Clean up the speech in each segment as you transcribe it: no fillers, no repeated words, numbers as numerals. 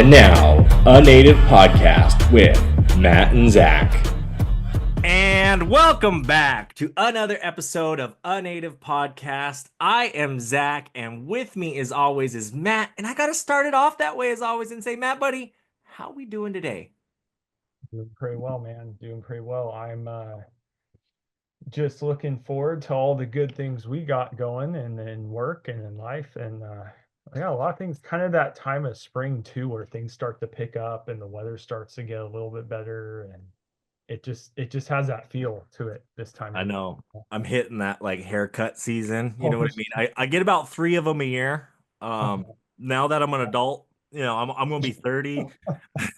And now, A Native Podcast with Matt and Zach. And welcome back to another episode of A Native Podcast. I am Zach, and with me as always is Matt. And I got to start it off that way as always and say, Matt, buddy, how we doing today? Doing pretty well, man. Doing pretty well. I'm just looking forward to all the good things we got going and in work and in life. And I got a lot of things kind of that time of spring too, where things start to pick up and the weather starts to get a little bit better. And it just has that feel to it this time I of know year. I'm hitting that like haircut season. You know Oh, what I mean? I get about 3 of them a year. Now that I'm an adult, I'm going to be 30.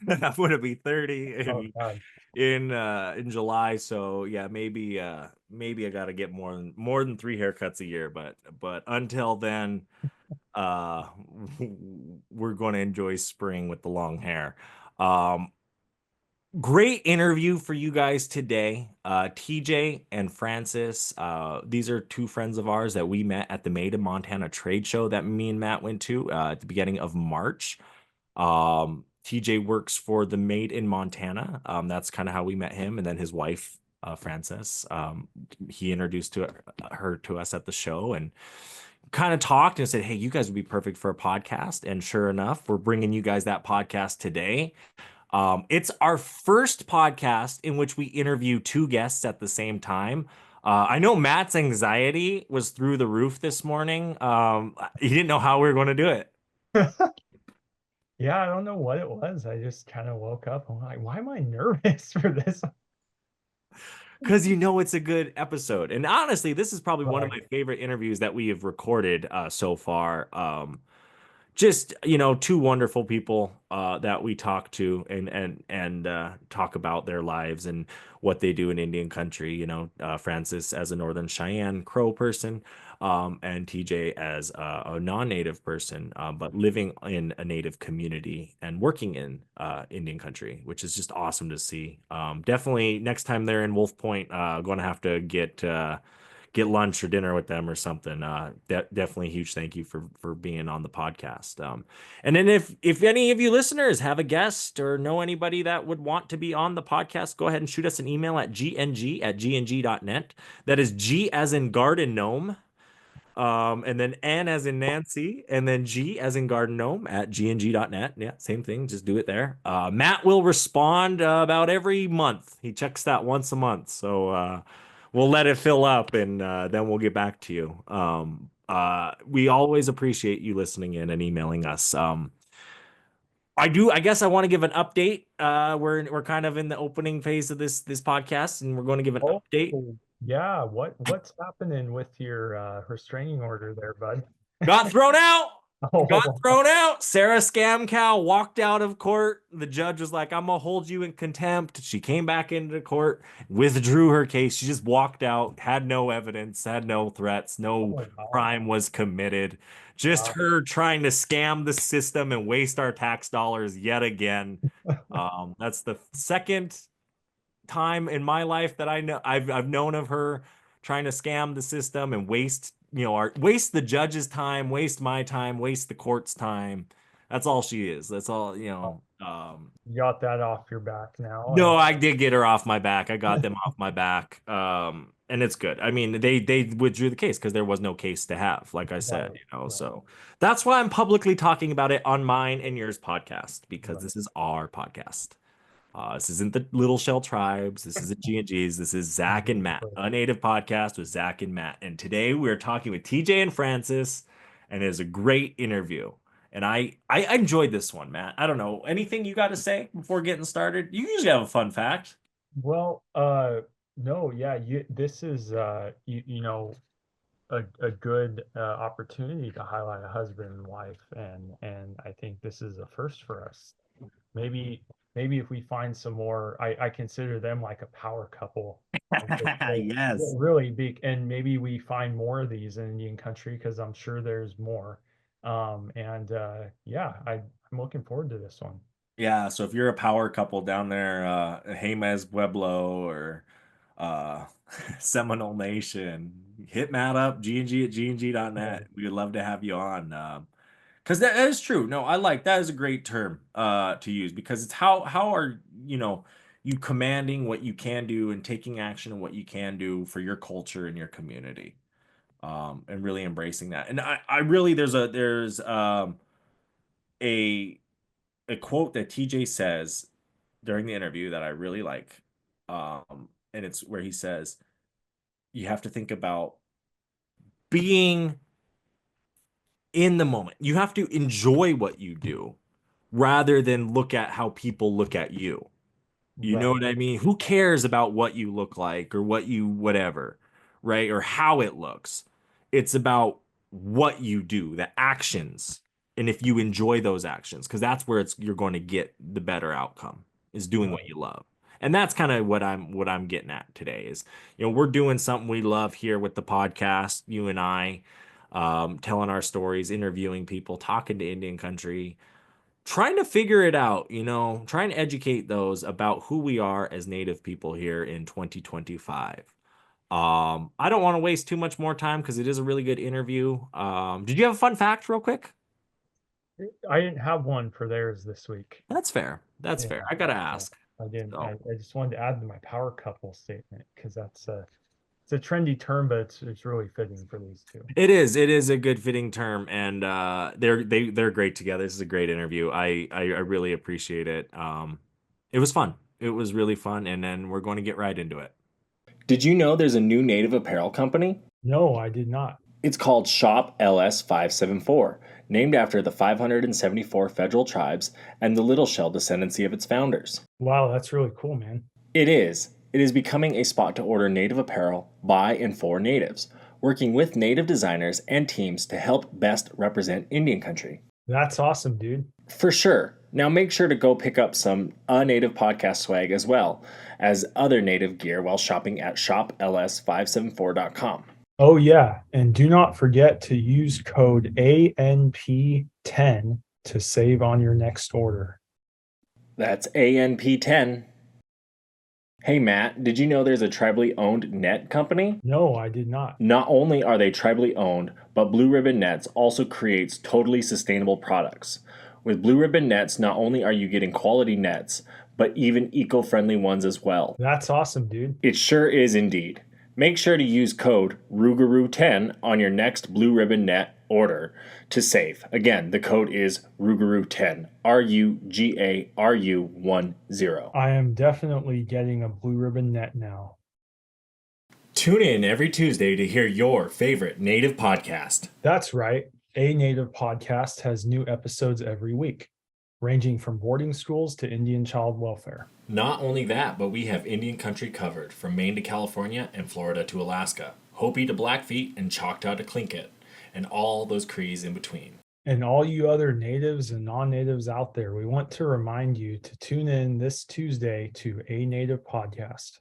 I'm going to be 30 oh God. in July. So yeah, maybe I got to get more than 3 haircuts a year. But until then, uh, we're going to enjoy spring with the long hair. Um, Great interview for you guys today. TJ and Francis, these are two friends of ours that we met at the Made in Montana trade show that me and Matt went to at the beginning of March. TJ works for the Made in Montana. That's kind of how we met him. And then his wife, Frances, he introduced her to us at the show and kind of talked and said, hey, you guys would be perfect for a podcast. And sure enough, we're bringing you guys that podcast today. It's our first podcast in which we interview two guests at the same time. I know Matt's anxiety was through the roof this morning. He didn't know how we were going to do it. Yeah, I don't know what it was. I just kind of woke up. I'm like, why am I nervous for this? Because it's a good episode. And honestly, this is probably one of Right. my favorite interviews that we have recorded so far. Just two wonderful people that we talk to and talk about their lives and what they do in Indian country. Francis as a Northern Cheyenne Crow person, and TJ as a non-native person, but living in a native community and working in Indian country, which is just awesome to see. Definitely next time they're in Wolf Point, going to have to get lunch or dinner with them or something. Definitely a huge thank you for being on the podcast. And then if any of you listeners have a guest or know anybody that would want to be on the podcast, go ahead and shoot us an email at gng@gng.net. That is G as in garden gnome. And then N as in Nancy, and then G as in garden gnome at gng.net. Yeah, same thing. Just do it there. Matt will respond about every month. He checks that once a month. So we'll let it fill up and then we'll get back to you. We always appreciate you listening in and emailing us. I guess I want to give an update. We're kind of in the opening phase of this podcast, and we're going to give an Oh, update. yeah. What's happening with your restraining order there, bud? Got thrown out. Got Oh, thrown out. Sarah Scam Cow walked out of court. The judge was like, I'm gonna hold you in contempt. She came back into court, withdrew her case. She just walked out, had no evidence, had no threats, no oh wow. crime was committed. Just Wow. her trying to scam the system and waste our tax dollars yet again. That's the second time in my life that I know I've known of her trying to scam the system and waste the judge's time, waste my time, waste the court's time. That's all she is. That's all. You got that off your back now, No, I did get her off my back. I got them off my back. And it's good. I mean, they withdrew the case because there was no case to have, like I said, right, right, so that's why I'm publicly talking about it on mine and yours podcast, because right, this is our podcast. This isn't the Little Shell Tribes. This isn't G&Gs. This is Zach and Matt, exactly. a native podcast with Zach and Matt. And today we're talking with TJ and Francis, and it is a great interview. And I enjoyed this one, Matt. I don't know. Anything you got to say before getting started? You usually have a fun fact. Well, no, yeah, this is a good opportunity to highlight a husband and wife, and I think this is a first for us. Maybe maybe if we find some more, I consider them like a power couple. Yes. Really big, and maybe we find more of these in Indian country because I'm sure there's more. And yeah, I'm looking forward to this one. Yeah, so if you're a power couple down there, Jemez Pueblo or uh Seminole Nation, hit Matt up, G&G at gng.net. Yeah. We would love to have you on. Because that is true. No, I like that is a great term to use because it's how are you commanding what you can do and taking action on what you can do for your culture and your community, and really embracing that. And I really there's a a quote that TJ says during the interview that I really like, and it's where he says you have to think about being in the moment. You have to enjoy what you do rather than look at how people look at you. You know Right. what I mean? Who cares about what you look like or what you whatever, right? Or how it looks. It's about what you do, the actions. And if you enjoy those actions, because that's where you're going to get the better outcome is doing Right. what you love. And that's kind of what I'm getting at today is, we're doing something we love here with the podcast, you and I, telling our stories, interviewing people, talking to Indian country, trying to figure it out, trying to educate those about who we are as Native people here in 2025. I don't want to waste too much more time because it is a really good interview. Did you have a fun fact real quick? I didn't have one for theirs this week. That's fair. That's fair. Yeah, I gotta yeah, ask. I didn't. So I just wanted to add to my power couple statement because that's it's a trendy term, but it's really fitting for these two. it is a good fitting term, and they're great together. This is a great interview. I really appreciate it. It was fun. It was really fun, and then we're going to get right into it. Did you know there's a new native apparel company? No, I did not. It's called Shop LS 574, named after the 574 federal tribes and the Little Shell descendancy of its founders. Wow, that's really cool, man. It is. It is becoming a spot to order native apparel by and for natives, working with native designers and teams to help best represent Indian country. That's awesome, dude. For sure. Now make sure to go pick up some native podcast swag as well as other native gear while shopping at shopls574.com. Oh yeah, and do not forget to use code ANP10 to save on your next order. That's ANP10. Hey Matt, did you know there's a tribally owned net company? No, I did not. Not only are they tribally owned, but Blue Ribbon Nets also creates totally sustainable products. With Blue Ribbon Nets, not only are you getting quality nets, but even eco-friendly ones as well. That's awesome, dude. It sure is indeed. Make sure to use code RUGAROO10 on your next Blue Ribbon Net order to save. Again, the code is RUGAROO10, RUGARU10. I am definitely getting a Blue Ribbon Net now. Tune in every Tuesday to hear your favorite native podcast. That's right. A Native Podcast has new episodes every week, ranging from boarding schools to Indian child welfare. Not only that, but we have Indian country covered from Maine to California and Florida to Alaska, Hopi to Blackfeet and Choctaw to Tlingit, and all those Crees in between. And all you other natives and non-natives out there, we want to remind you to tune in this Tuesday to A Native Podcast.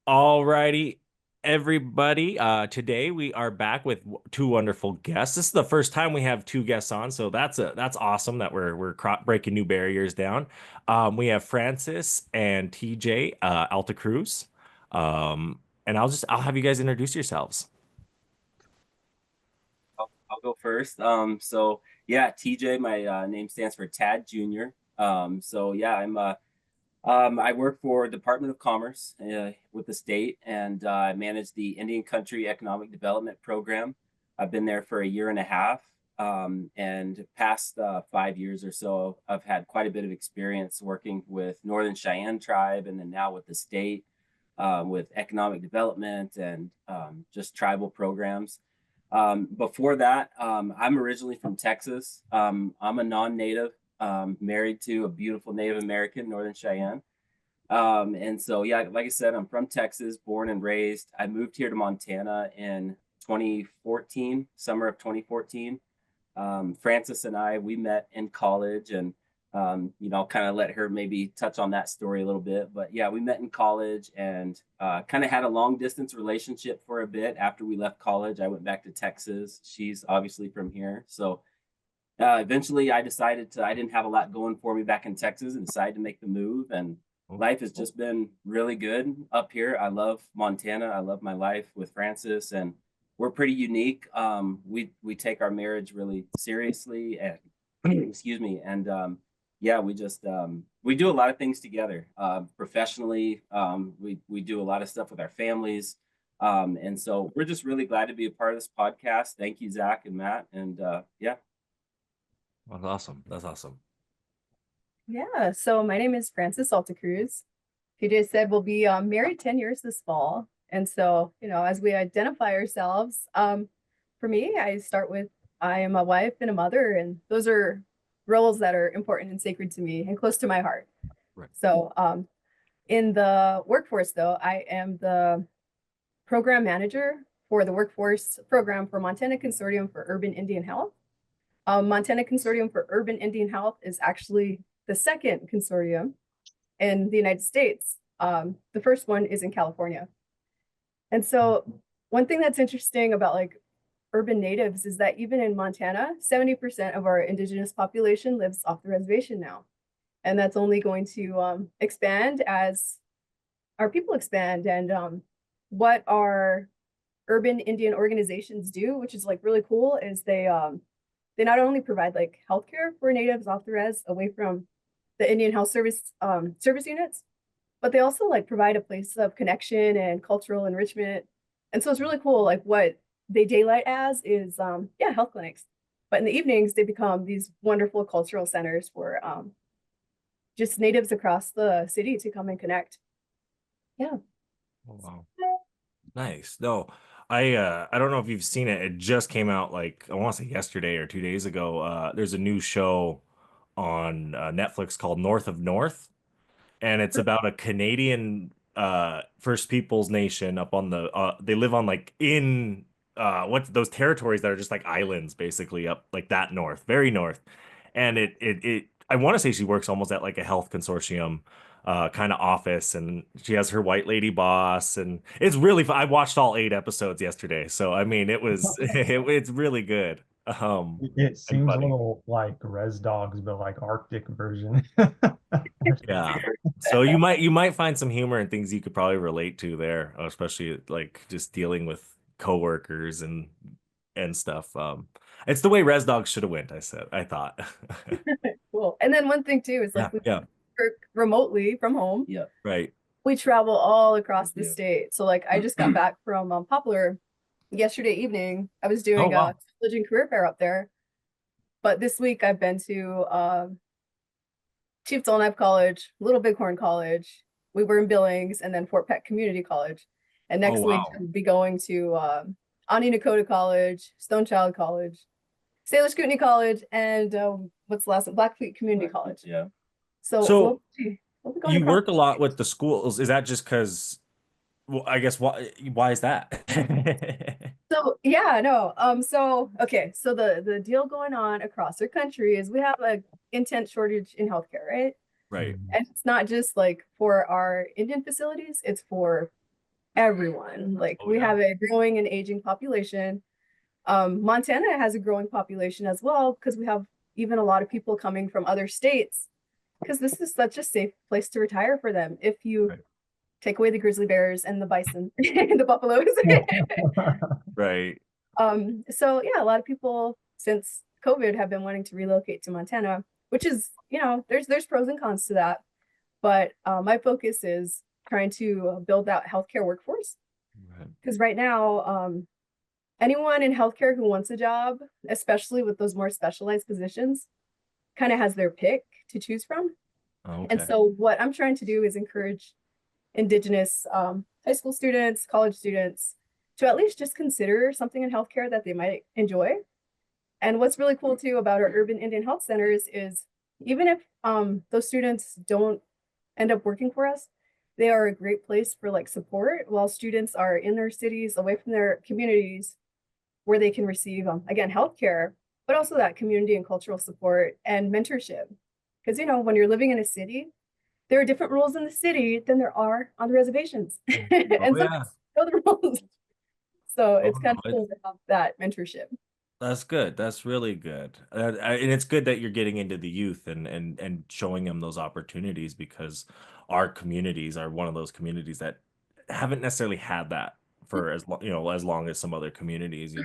All righty, everybody. Today we are back with two wonderful guests. This is the first time we have two guests on, so that's awesome that we're breaking new barriers down. We have Francis and TJ Altekruse. And I'll have you guys introduce yourselves. I'll go first. So yeah, TJ, my name stands for Tad Jr. So yeah, I work for Department of Commerce with the state, and I manage the Indian Country Economic Development Program. I've been there for a year and a half, and past 5 years or so, I've had quite a bit of experience working with Northern Cheyenne tribe, and then now with the state, with economic development and just tribal programs. Before that, I'm originally from Texas. I'm a non-native, married to a beautiful Native American, Northern Cheyenne. And so, yeah, like I said, I'm from Texas, born and raised. I moved here to Montana in 2014, summer of 2014. Francis and we met in college, and I'll kind of let her maybe touch on that story a little bit. But yeah, we met in college and kind of had a long distance relationship for a bit. After we left college, I went back to Texas. She's obviously from here. So eventually I decided I didn't have a lot going for me back in Texas and decided to make the move. And life has just been really good up here. I love Montana. I love my life with Francis, and we're pretty unique. We take our marriage really seriously, and excuse me, and yeah, we do a lot of things together. Professionally, we do a lot of stuff with our families. And so we're just really glad to be a part of this podcast. Thank you, Zach and Matt. And yeah. That's awesome. That's awesome. Yeah, so my name is Frances Altekruse. TJ said we'll be married 10 years this fall. And so, as we identify ourselves, for me, I start with I am a wife and a mother, and those are roles that are important and sacred to me and close to my heart. Right. So in the workforce, though, I am the program manager for the workforce program for Montana Consortium for Urban Indian Health. Montana Consortium for Urban Indian Health is actually the second consortium in the United States. The first one is in California. And so one thing that's interesting about like urban natives is that even in Montana, 70% of our indigenous population lives off the reservation now. And that's only going to expand as our people expand. And what our urban Indian organizations do, which is like really cool, is they not only provide like healthcare for natives off the res away from the Indian Health Service service units, but they also like provide a place of connection and cultural enrichment. And so it's really cool. Like what they daylight as is health clinics, but in the evenings they become these wonderful cultural centers for just natives across the city to come and connect. Yeah. Oh, wow. Nice. No, I don't know if you've seen it. It just came out like I want to say yesterday or 2 days ago. There's a new show on Netflix called North of North, and it's about a Canadian First Peoples nation up on the they live on like in what those territories that are just like islands basically up like that north, very north. And it I want to say she works almost at like a health consortium kind of office, and she has her white lady boss, and it's really fun. I watched all 8 episodes yesterday, so I mean it was it's really good. It seems a funny. little like Res Dogs, but like Arctic version. Yeah. So you might find some humor and things you could probably relate to there, especially like just dealing with coworkers and stuff. It's the way Res Dogs should have went, I thought. Cool. And then one thing too is like we work remotely from home. Yeah. Right. We travel all across the Yeah. state. So like I just got back from Poplar yesterday evening. I was doing wow. a college and career fair up there. But this week I've been to Chief Dolnap College, Little Bighorn College. We were in Billings, and then Fort Peck Community College. And next week wow. I'll be going to Ani Nakota College, Stone Child College, Salish Kootenai College, and what's the last one? Blackfeet Community College. Yeah. So So we'll be going you across work a the lot state. with the schools. Is that just because, well, I guess why is that? So yeah, no. So okay, so the deal going on across our country is we have a intense shortage in healthcare, right? Right. And it's not just like for our Indian facilities, it's for everyone. Like Oh, we yeah. have a growing and aging population. Montana has a growing population as well, because we have even a lot of people coming from other states, because this is such a safe place to retire for them. If you Right. take away the grizzly bears and the bison and the buffaloes. Right. So yeah, a lot of people since COVID have been wanting to relocate to Montana, which is, there's pros and cons to that. But my focus is trying to build that healthcare workforce. Right. Because right now, anyone in healthcare who wants a job, especially with those more specialized positions, kind of has their pick to choose from. Okay. And so what I'm trying to do is encourage Indigenous high school students, college students, to at least just consider something in healthcare that they might enjoy. And what's really cool too about our urban Indian health centers is even if those students don't end up working for us, they are a great place for like support while students are in their cities, away from their communities, where they can receive again healthcare, but also that community and cultural support and mentorship. Because when you're living in a city, there are different rules in the city than there are on the reservations. And Oh, some yeah. know the rules. So it's Oh, kind no, of cool to have that mentorship. That's good. That's really good. And it's good that you're getting into the youth and showing them those opportunities, because our communities are one of those communities that haven't necessarily had that for as long, as long as some other communities,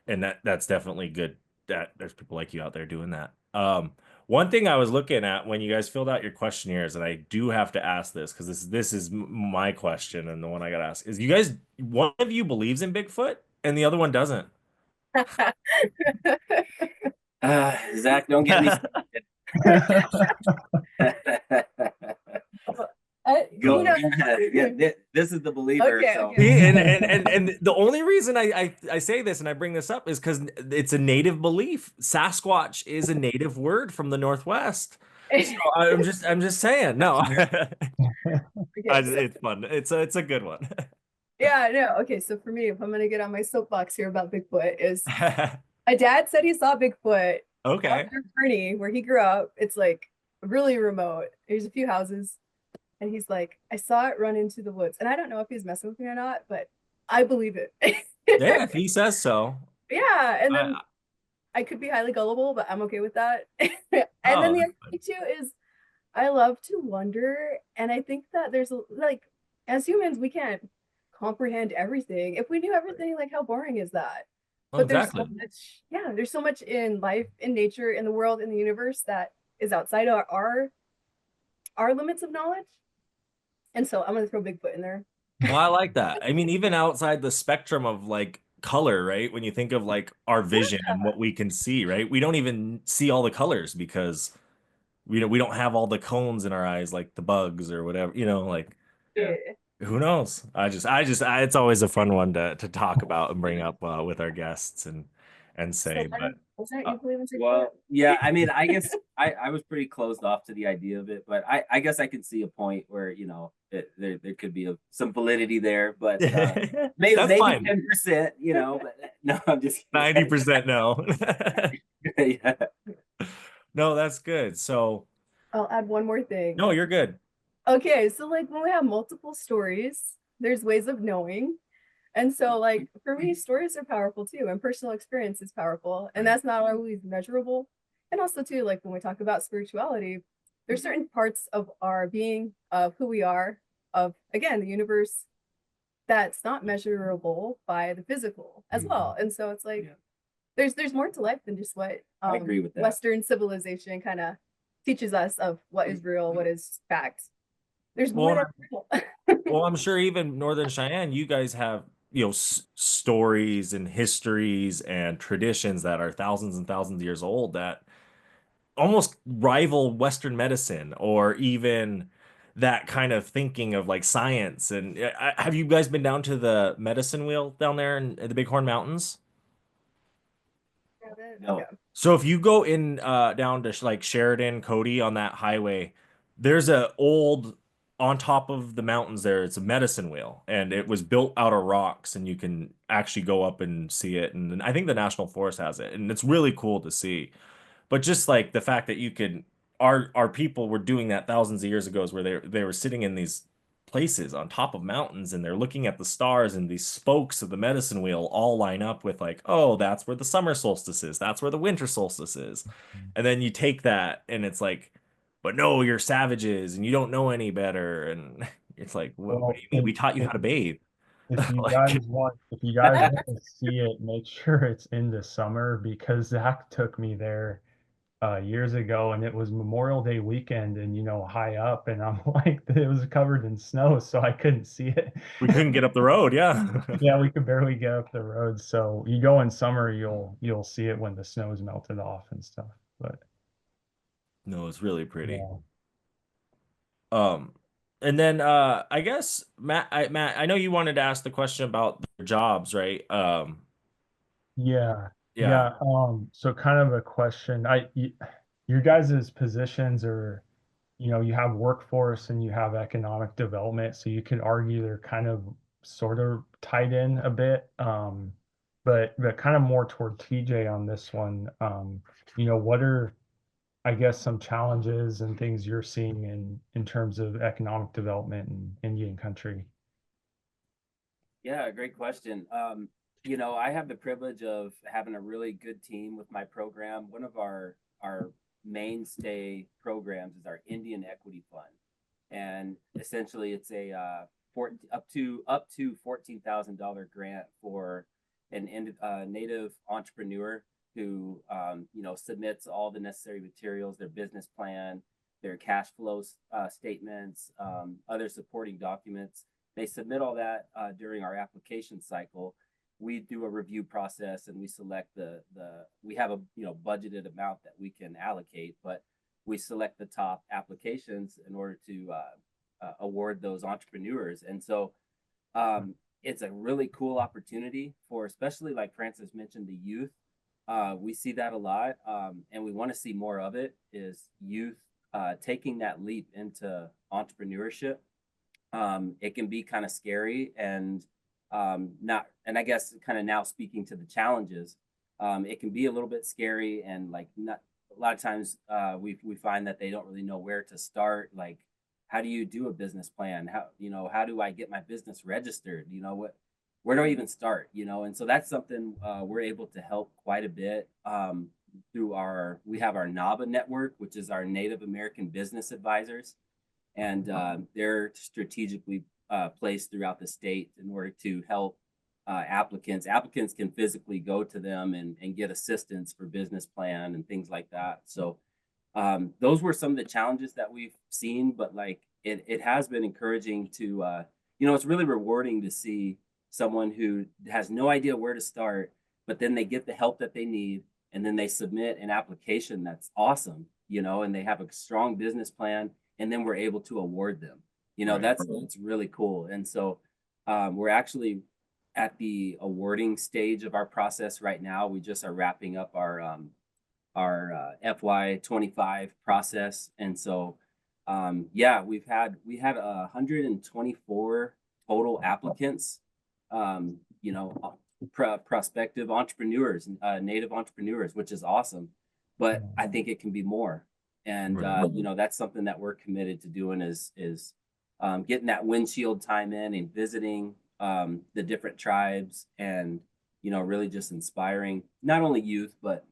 and that's definitely good that there's people like you out there doing that. One thing I was looking at when you guys filled out your questionnaires, and I do have to ask this because this is my question and the one I got to ask is, you guys, one of you believes in Bigfoot and the other one doesn't. Zach, don't get me Go ahead. Yeah, this is the believer. Okay, so. okay. And the only reason I say this and I bring this up is because it's a native belief. Sasquatch is a native word from the Northwest. So I'm just saying. No, Okay, it's fun. It's a good one. yeah, no. Okay, so for me, if I'm gonna get on my soapbox here about Bigfoot, is my dad said he saw Bigfoot Okay. after Kearney, where he grew up. It's like really remote. There's a few houses. And he's like, I saw it run into the woods. And I don't know if he's messing with me or not, but I believe it. Yeah, if he says so. Yeah. And then I could be highly gullible, but I'm okay with that. And then the other thing too is I love to wonder. And I think that there's like, as humans, we can't comprehend everything. If we knew everything, like how boring is that? But exactly. there's so much in life, in nature, in the world, in the universe that is outside our limits of knowledge. And so I'm gonna throw Bigfoot in there. Well, I like that. I mean, even outside the spectrum of like color, right? When you think of like our vision and what we can see, right? We don't even see all the colors because we don't have all the cones in our eyes like the bugs or whatever, like Yeah. who knows? It's always a fun one to talk about and bring up with our guests and say, but Was that you believe in Bigfoot? Well, yeah, I mean, I guess I was pretty closed off to the idea of it, but I guess I could see a point where, there could be some validity there, but maybe That's maybe fine. 10%, but no, I'm just kidding. 90% no. Yeah. No, that's good. So I'll add one more thing. no, you're good. Okay, so like when we have multiple stories, there's ways of knowing. And so like for me, stories are powerful too, and personal experience is powerful. And that's not always measurable. And also too, like when we talk about spirituality, there's certain parts of our being, of who we are, of again, the universe, that's not measurable by the physical as well. And so it's like there's more to life than just what I agree with that. Western civilization kind of teaches us of what is real, what is fact. There's more that's real. Well, I'm sure even Northern Cheyenne, you guys have, stories and histories and traditions that are thousands and thousands of years old that almost rival Western medicine or even that kind of thinking of like science. And have you guys been down to the medicine wheel down there in the Bighorn Mountains? No. Okay. So if you go in down to like Sheridan, Cody on that highway, there's a old on top of the mountains there, it's a medicine wheel and it was built out of rocks and you can actually go up and see it. And I think the National Forest has it and it's really cool to see. But just like the fact that our people were doing that thousands of years ago is where they were sitting in these places on top of mountains and they're looking at the stars and these spokes of the medicine wheel all line up with like, oh, that's where the summer solstice is. That's where the winter solstice is. And then you take that and it's like, but no, you're savages and you don't know any better. And it's like, what do you mean? We taught you how to bathe. If you Like- guys want, to see it, make sure it's in the summer because Zach took me there years ago and it was Memorial Day weekend and high up and I'm like it was covered in snow so I couldn't see it. We couldn't get up the road, yeah. Yeah, we could barely get up the road. So you go in summer, you'll see it when the snow's melted off and stuff. But No, it's really pretty. yeah. And then I guess Matt, I know you wanted to ask the question about their jobs, right? Yeah. Yeah. So kind of a question. Your guys' positions are, you have workforce and you have economic development, so you could argue they're kind of sort of tied in a bit. But kind of more toward TJ on this one. What are, I guess, some challenges and things you're seeing in terms of economic development in Indian country? Yeah, great question. I have the privilege of having a really good team with my program. One of our mainstay programs is our Indian Equity Fund. and essentially it's a up to $14,000 grant for an native entrepreneur who submits all the necessary materials, their business plan, their cash flow statements, other supporting documents. They submit all that during our application cycle. We do a review process and we select we have a budgeted amount that we can allocate, but we select the top applications in order to award those entrepreneurs. And so it's a really cool opportunity for, especially like Francis mentioned, the youth. We see that a lot, and we want to see more of it, is youth taking that leap into entrepreneurship. It can be kind of scary and I guess kind of now speaking to the challenges, it can be a little bit scary, and like not a lot of times we find that they don't really know where to start. Like, how do you do a business plan? How do I get my business registered? Where do I even start? And so that's something we're able to help quite a bit through we have our NABA network, which is our Native American Business Advisors. And they're strategically placed throughout the state in order to help applicants. Applicants can physically go to them and get assistance for business plan and things like that. So those were some of the challenges that we've seen, but like it has been encouraging to, it's really rewarding to see someone who has no idea where to start, but then they get the help that they need, and then they submit an application that's awesome, and they have a strong business plan, and then we're able to award them. Right. That's really cool. And so we're actually at the awarding stage of our process right now. We just are wrapping up our FY25 process. And so we had 124 total applicants, prospective entrepreneurs, native entrepreneurs, which is awesome. But I think it can be more. And that's something that we're committed to doing is getting that windshield time in and visiting the different tribes, and really just inspiring not only youth but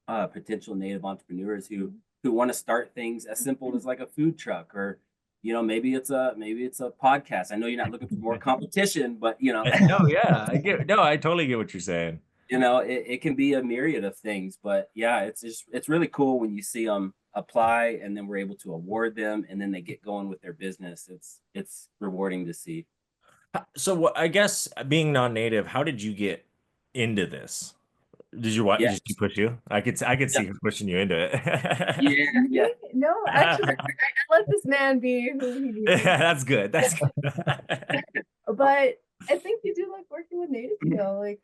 potential native entrepreneurs who want to start things as simple as like a food truck, or maybe it's a podcast. I know you're not looking for more competition, but No, yeah, I totally get what you're saying. It can be a myriad of things, but yeah, it's really cool when you see them apply, and then we're able to award them, and then they get going with their business. It's rewarding to see. So I guess, being non-native, how did you get into this? Did your wife just push you? I could see her pushing you into it. Yeah. No, actually, I let this man be who he needs. Yeah, that's good. That's good. But I think you do like working with natives, like.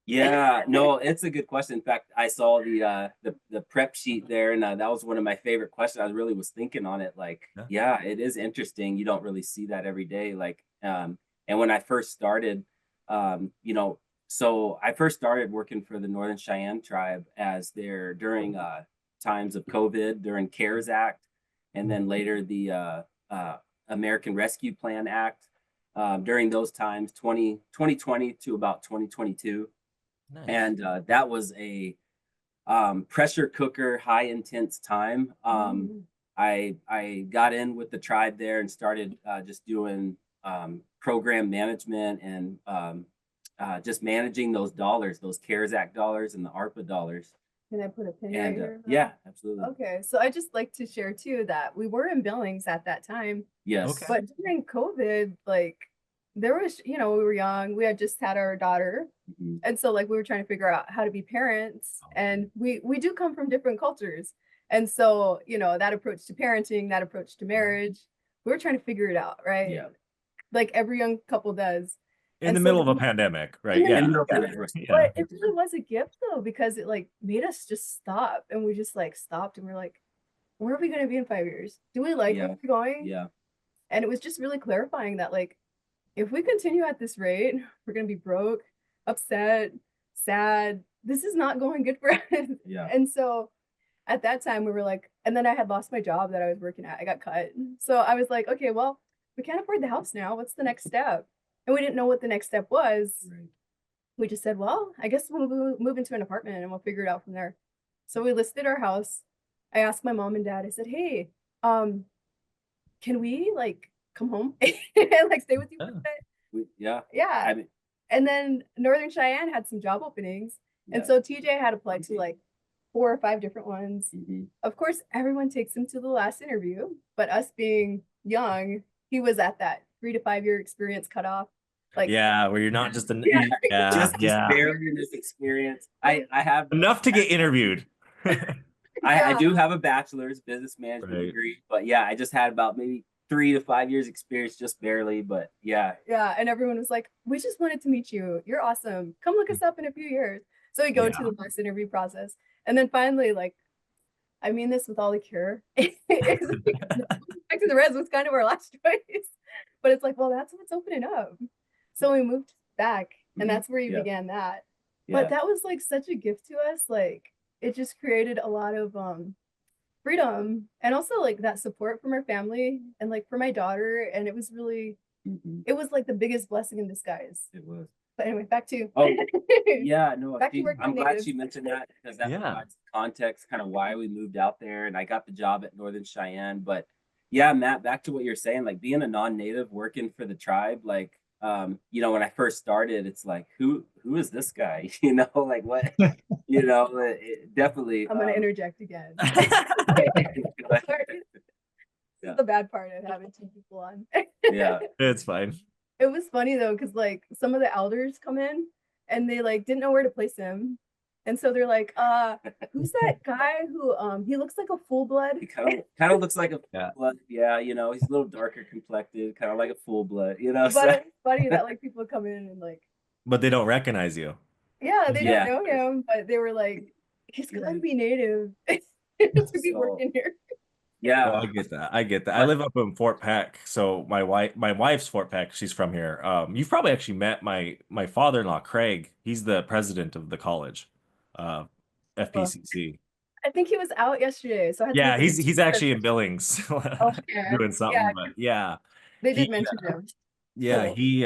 Yeah, no, it's a good question. In fact, I saw the prep sheet there, and that was one of my favorite questions. I really was thinking on it. Like, yeah, it is interesting. You don't really see that every day. Like, and when I first started, so I first started working for the Northern Cheyenne tribe during times of COVID, during CARES Act, and then later the American Rescue Plan Act. During those times, 2020 to about 2022. Nice. And that was a pressure cooker, high intense time. I got in with the tribe there and started just doing program management and just managing those dollars, those CARES Act dollars and the ARPA dollars. Can I put a pin right here? Yeah, absolutely. Okay, so I just like to share too that we were in Billings at that time. Yes. Okay. But during COVID, like there was, we were young. We had just had our daughter. Mm-hmm. And so like we were trying to figure out how to be parents. And we do come from different cultures. And so, that approach to parenting, that approach to marriage, we were trying to figure it out, right? Yeah. Like every young couple does. In the middle of a pandemic, right? Yeah. But it really was a gift though, because it like made us just stop, and we just like stopped and we're like, where are we going to be in 5 years? Do we like where we're going? Yeah. And it was just really clarifying that like, if we continue at this rate, we're going to be broke, upset, sad. This is not going good for us. Yeah. And so at that time we were like, and then I had lost my job that I was working at. I got cut. So I was like, okay, well, we can't afford the house now. What's the next step? And we didn't know what the next step was. Right. We just said, well, I guess we'll move into an apartment and we'll figure it out from there. So we listed our house. I asked my mom and dad, I said, hey, can can we like come home and like stay with you for a bit? Yeah. Yeah. I mean, And then Northern Cheyenne had some job openings. And yeah. so TJ had applied to like 4 or 5 different ones. Mhm. Of course, everyone takes him to the last interview, but us being young, he was at that 3 to 5 year experience cutoff. Like, Yeah, where you're not just an Yeah. just yeah. barely in this experience. I have Enough to get interviewed. I do have a bachelor's business management Right. degree, but yeah, I just had about maybe 3 to 5 years experience, just barely. But yeah, yeah. And everyone was like, we just wanted to meet you. You're awesome. Come look us up in a few years. So we go to the last interview process. And then finally, like, I mean this with all the care. Back to the Reds was kind of our last choice. But it's like, well, that's what's opening up. So we moved back, and that's where you Yeah. began that. yeah, But that was like such a gift to us. Like, it just created a lot of freedom, and also like that support from our family and like for my daughter. And it was really, Mhm. it was like the biggest blessing in disguise. It was. But anyway, back to Oh, yeah, no, Back to she- working I'm with glad natives. she mentioned that because that Yeah. provides context, kind of why we moved out there, and I got the job at Northern Cheyenne. But yeah, Matt, back to what you're saying, like being a non-native working for the tribe, like you know, when I first started, it's like who is this guy? You know, like what, you know, it definitely. I'm gonna interject again. But- Sorry. This Yeah. is the bad part of having 2 people on. yeah, It's fine. It was funny though, because like some of the elders come in and they like didn't know where to place him. And so they're like, who's that guy who he looks like a full blood? he kind of looks like a Yeah. blood. Yeah, you know, he's a little darker complected, kind of like a full blood. You know, But so, it's funny that like people come in and like, But they don't recognize you. yeah, they Yeah. don't know him, but they were like, he's gotta be native to be So- working here. yeah. Well, I get that. I get that. I live up in Fort Peck, so my wife's Fort Peck. She's from here. You've probably actually met my father-in-law, Craig. He's the president of the college, FPCC. I think he was out yesterday, so I had to Yeah, make a he's actually in Billings Okay. doing something. Yeah. But yeah, They did he, mention him. yeah, Cool. he.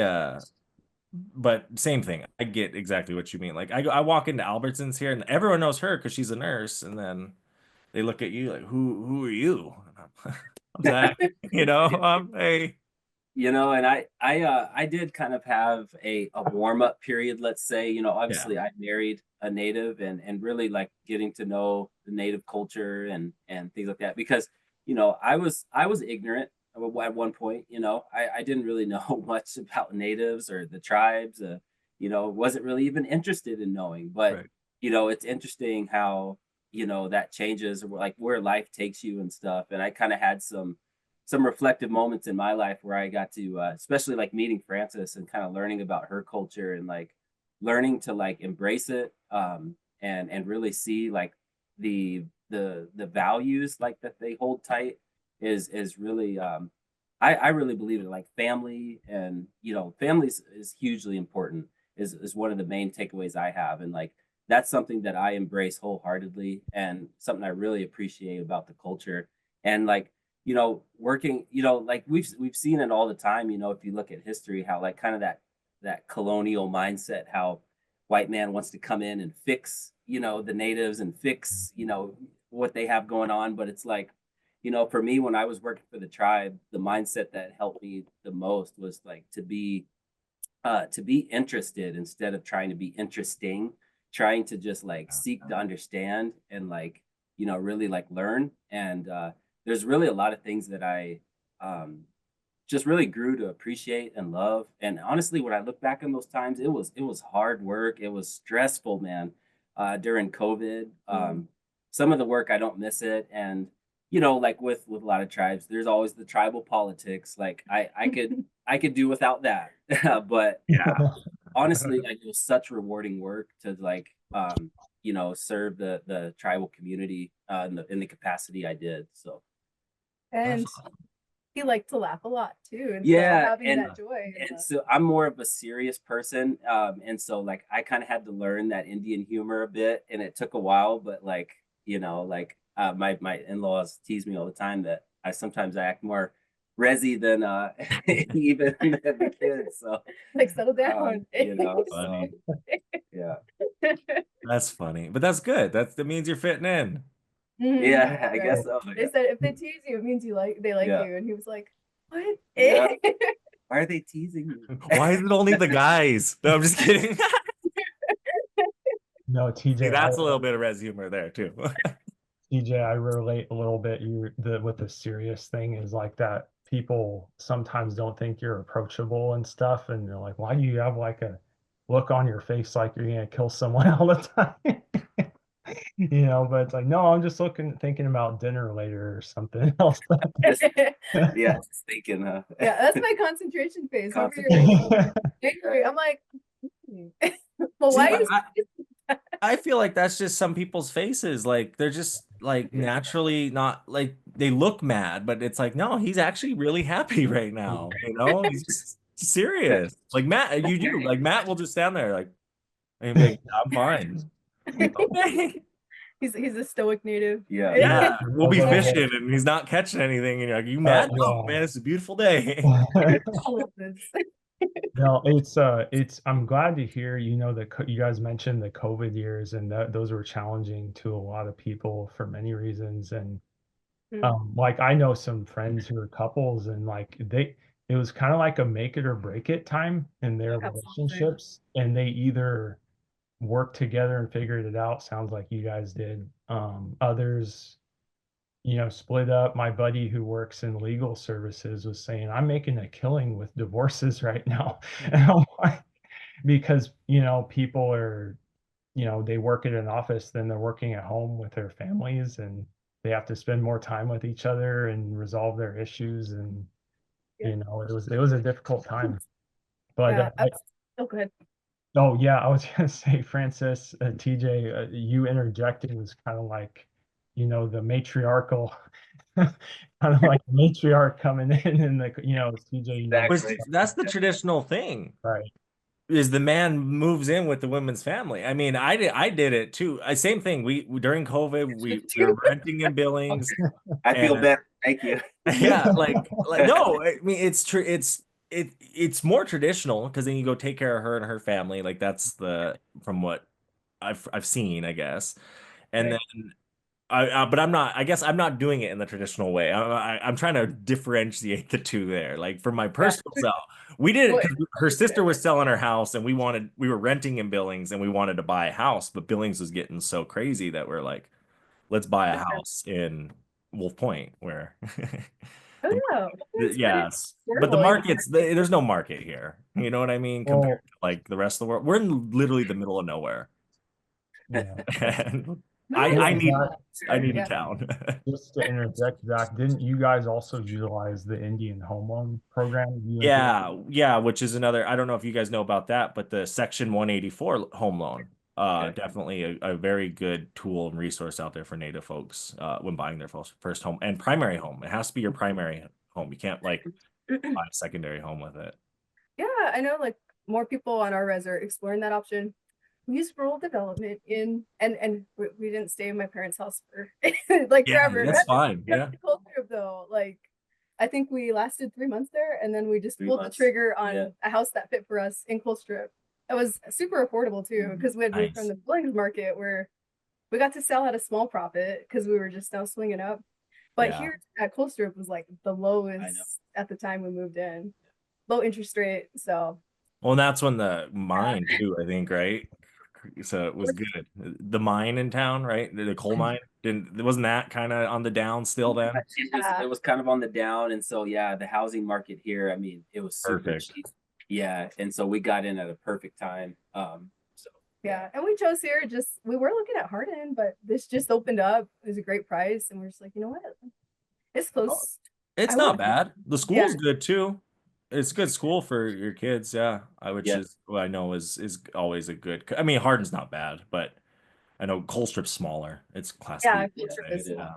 But same thing. I get exactly what you mean. Like I walk into Albertsons here, and everyone knows her because she's a nurse, and then they look at you like, who are you? I'm Zach. You know, hey. You know, and I did kind of have a warm-up period, let's say. You know, obviously I married a native and really like getting to know the native culture and things like that, because you know I was ignorant at one point. You know, I didn't really know much about natives or the tribes. You know, wasn't really even interested in knowing. But Right. you know, it's interesting how, you know, that changes, like where life takes you and stuff. And I kind of had some reflective moments in my life where I got to, especially like meeting Frances and kind of learning about her culture and like learning to like embrace it, and really see like the values like that they hold tight is really, I really believe in like family, and you know, family is hugely important, is one of the main takeaways I have. And like that's something that I embrace wholeheartedly and something I really appreciate about the culture. And like, you know, working, you know, like we've seen it all the time, you know, if you look at history, how like kind of that colonial mindset, how white man wants to come in and fix, you know, the natives and fix, you know, what they have going on. But it's like, you know, for me, when I was working for the tribe, the mindset that helped me the most was like to be interested instead of trying to be interesting, trying to just like seek to understand and like, you know, really like learn. And there's really a lot of things that I just really grew to appreciate and love. And honestly, when I look back on those times, it was hard work. It was stressful, man. During COVID, some of the work I don't miss it. And you know, like with a lot of tribes, there's always the tribal politics. Like I could do without that. But honestly, like it was such rewarding work to like you know, serve the tribal community in the capacity I did. So And he liked to laugh a lot too. And Yeah, so having and- that joy. and so I'm more of a serious person, and so like I kind of had to learn that Indian humor a bit, and it took a while. But like, you know, like my in-laws tease me all the time that I act more resi than even the kids. So like settle down. you know, so, Funny. yeah. That's funny, but that's good. That means you're fitting in. Yeah, I guess Right. so. They said if they tease you, it means they like Yeah. you. And he was like, what? Yeah. Why are they teasing me? Why is it only the guys? No, I'm just kidding. No, See, TJ, that's a little bit of res humor there too. TJ, I relate a little bit. With the serious thing is like that people sometimes don't think you're approachable and stuff, and they're like, why do you have like a look on your face like you're gonna kill someone all the time? You know, but it's like, no, I'm just thinking about dinner later or something else. Just, yeah, just thinking, Yeah, that's my concentration phase. Over your Concentration. angry. I'm like, well, See, why is I feel like that's just some people's faces. Like they're just like naturally not like they look mad, but it's like, no, he's actually really happy right now. You know, he's just serious. Like Matt, you do. Like Matt will just stand there like, and be like, I'm fine. Okay. he's a stoic native? Yeah. Yeah, we'll be A little fishing and he's not catching anything. And you're like, you Uh, mad? No, yeah. man, it's a beautiful day. All of this. No, it's I'm glad to hear, you know, that you guys mentioned the COVID years, and that those were challenging to a lot of people for many reasons. And like I know some friends who are couples, and like it was kind of like a make it or break it time in their Absolutely. relationships, and they either worked together and figured it out, sounds like you guys did. Others, you know, split up. My buddy who works in legal services was saying, I'm making a killing with divorces right now. And I'm like, because, you know, people are, you know, they work at an office, then they're working at home with their families, and they have to spend more time with each other and resolve their issues. And, Yeah. you know, it was a difficult time. But Yeah, oh, go ahead. oh yeah, I was gonna say, Francis, TJ, you interjecting was kind of like, you know, the matriarchal, kind of like the matriarch coming in, and the, you know, TJ, you know, Exactly. That's the traditional thing. right? Is the man moves in with the women's family. I mean, I did it too. Same thing. We during COVID, we were renting in Billings. I feel And better. Thank you. yeah, like no, I mean it's true. It's more traditional because then you go take care of her and her family. Like that's the from what I've seen, I guess. And Right. then but I'm not. I guess I'm not doing it in the traditional way. I'm trying to differentiate the two there. Like for my personal self, we did it Well, because her sister was selling her house, and we were renting in Billings, and we wanted to buy a house, but Billings was getting so crazy that we're like, let's buy a house in Wolf Point, where oh yeah, that's yes, but the affordable. market's there's no market here. You know what I mean? Well, Compared to like the rest of the world, we're in literally the middle of nowhere. yeah. And Nice. I need a Yeah. town. Just to interject, Zach, didn't you guys also utilize the Indian Home Loan program? Yeah, which is another. I don't know if you guys know about that, but the Section 184 home loan, definitely a very good tool and resource out there for Native folks when buying their first home and primary home. It has to be your primary home. You can't like buy a secondary home with it. Yeah, I know like more people on our res are exploring that option. We used rural development and we didn't stay in my parents' house for like Yeah, forever. that's fine. Yeah. Cool trip though. Like I think we lasted 3 months there, and then we just 3 pulled the months. trigger on Yeah. a house that fit for us in Colstrip. It was super affordable too, because we had moved from Nice. the Billings market where we got to sell at a small profit because we were just now swinging up. But Yeah. here at Colstrip was like the lowest at the time we moved in. Low interest rate. So Well, and that's when the mine too, I think, right? So it was good. The mine in town, right? The coal mine wasn't that kind of on the down still then? It was kind of on the down, and so yeah, the housing market here, I mean, it was super Perfect. cheap. Yeah, and so we got in at a perfect time. So yeah, and we chose here. Just we were looking at Hardin, but this just opened up. It was a great price, and we're just like, you know what? It's close. It's I not would- bad. The school's good too. It's good school for your kids, yeah. Which Yeah. is what I know is always a good. I mean, Hardin's not bad, but I know Colstrip's smaller. It's class Yeah, B. Colstrip is Yeah.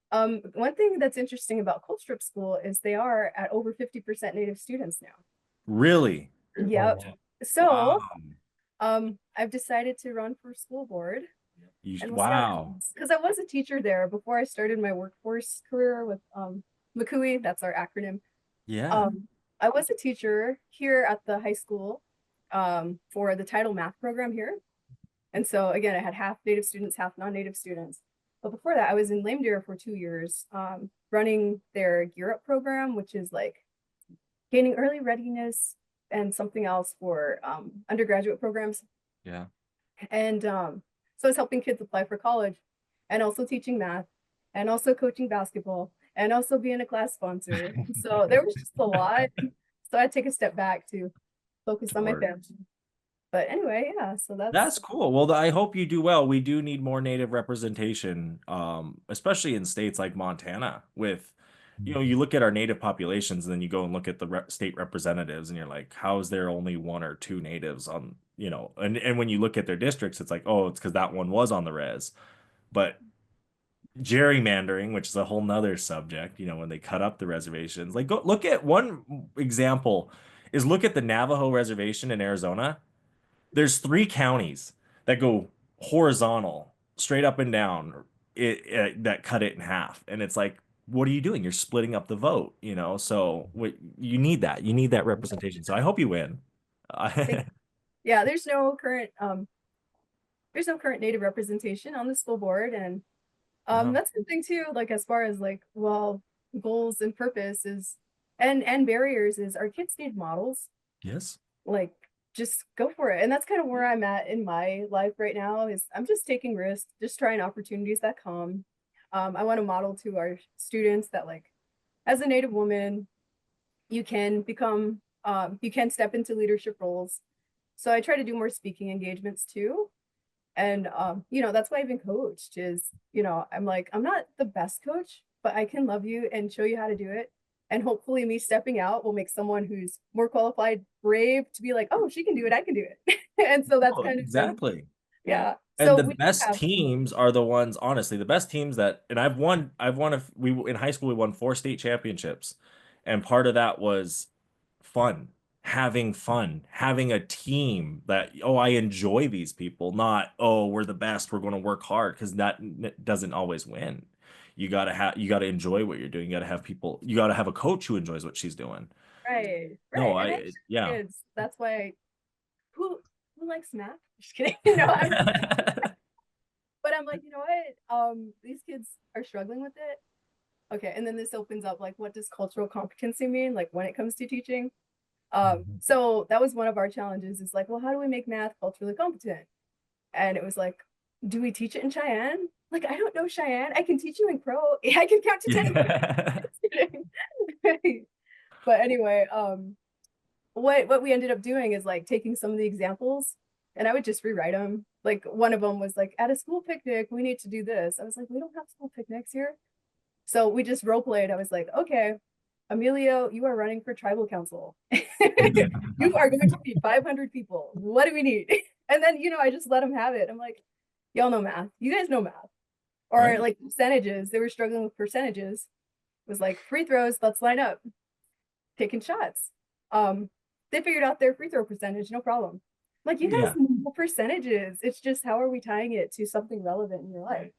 smaller. One thing that's interesting about Colstrip School is they are at over 50% Native students now. Really? Yep. wow. So, Wow. I've decided to run for school board. Wow. Because I was a teacher there before I started my workforce career with McCooey. That's our acronym. Yeah. I was a teacher here at the high school for the title math program here. And so again, I had half Native students, half non-Native students. But before that, I was in Lame Deer for 2 years, running their Gear Up program, which is like gaining early readiness and something else for undergraduate programs. Yeah. And so I was helping kids apply for college and also teaching math and also coaching basketball and also being a class sponsor. So there was just a lot. So I had to take a step back to focus on my family. But anyway, yeah, so That's cool. Well, I hope you do well. We do need more Native representation, especially in states like Montana with, you look at our Native populations and then you go and look at the state representatives and you're like, how is there only 1 or 2 Natives on, and when you look at their districts, it's like, oh, it's because that one was on the res. But gerrymandering, which is a whole nother subject, when they cut up the reservations, like go look at one example is look at the Navajo reservation in Arizona. There's 3 counties that go horizontal, straight up and down, that cut it in half. And it's like, what are you doing? You're splitting up the vote, So you need that. You need that representation. So I hope you win. Yeah, there's no current Native representation on the school board, and that's the thing too. Like as far as like, well, goals and purpose is, and barriers is, our kids need models. Yes. Like, just go for it. And that's kind of where I'm at in my life right now, is I'm just taking risks, just trying opportunities that come. I want to model to our students that, like, as a Native woman, you can become, you can step into leadership roles. So I try to do more speaking engagements too. And, that's why I even coached is, I'm like, I'm not the best coach, but I can love you and show you how to do it. And hopefully me stepping out will make someone who's more qualified, brave, to be like, oh, she can do it, I can do it. And so that's kind of exactly. Yeah. And so the best teams are the ones, honestly, the best teams that, and we in high school, we won 4 state championships. And part of that was having a team that, oh, I enjoy these people, not, oh, we're the best, we're going to work hard, because that doesn't always win. You gotta enjoy what you're doing. You gotta have people. You gotta have a coach who enjoys what she's doing. Right. No, yeah. Kids, that's why. Who likes math? Just kidding. But I'm like, what? These kids are struggling with it. Okay, and then this opens up, like, what does cultural competency mean? Like when it comes to teaching. So that was one of our challenges. Is like, well, how do we make math culturally competent? And it was like, do we teach it in Cheyenne? Like, I don't know Cheyenne. I can teach you in Crow. I can count to 10. But anyway, what we ended up doing is like taking some of the examples, and I would just rewrite them. Like one of them was like, at a school picnic, we need to do this. I was like, we don't have school picnics here. So we just role played. I was like, okay, Emilio, you are running for tribal council. You are going to feed 500 people. What do we need? And then, I just let them have it. I'm like, y'all know math. You guys know math. Or right. Like percentages. They were struggling with percentages. It was like free throws, let's line up. Taking shots. They figured out their free throw percentage, no problem. Like, you guys know percentages. It's just, how are we tying it to something relevant in your life?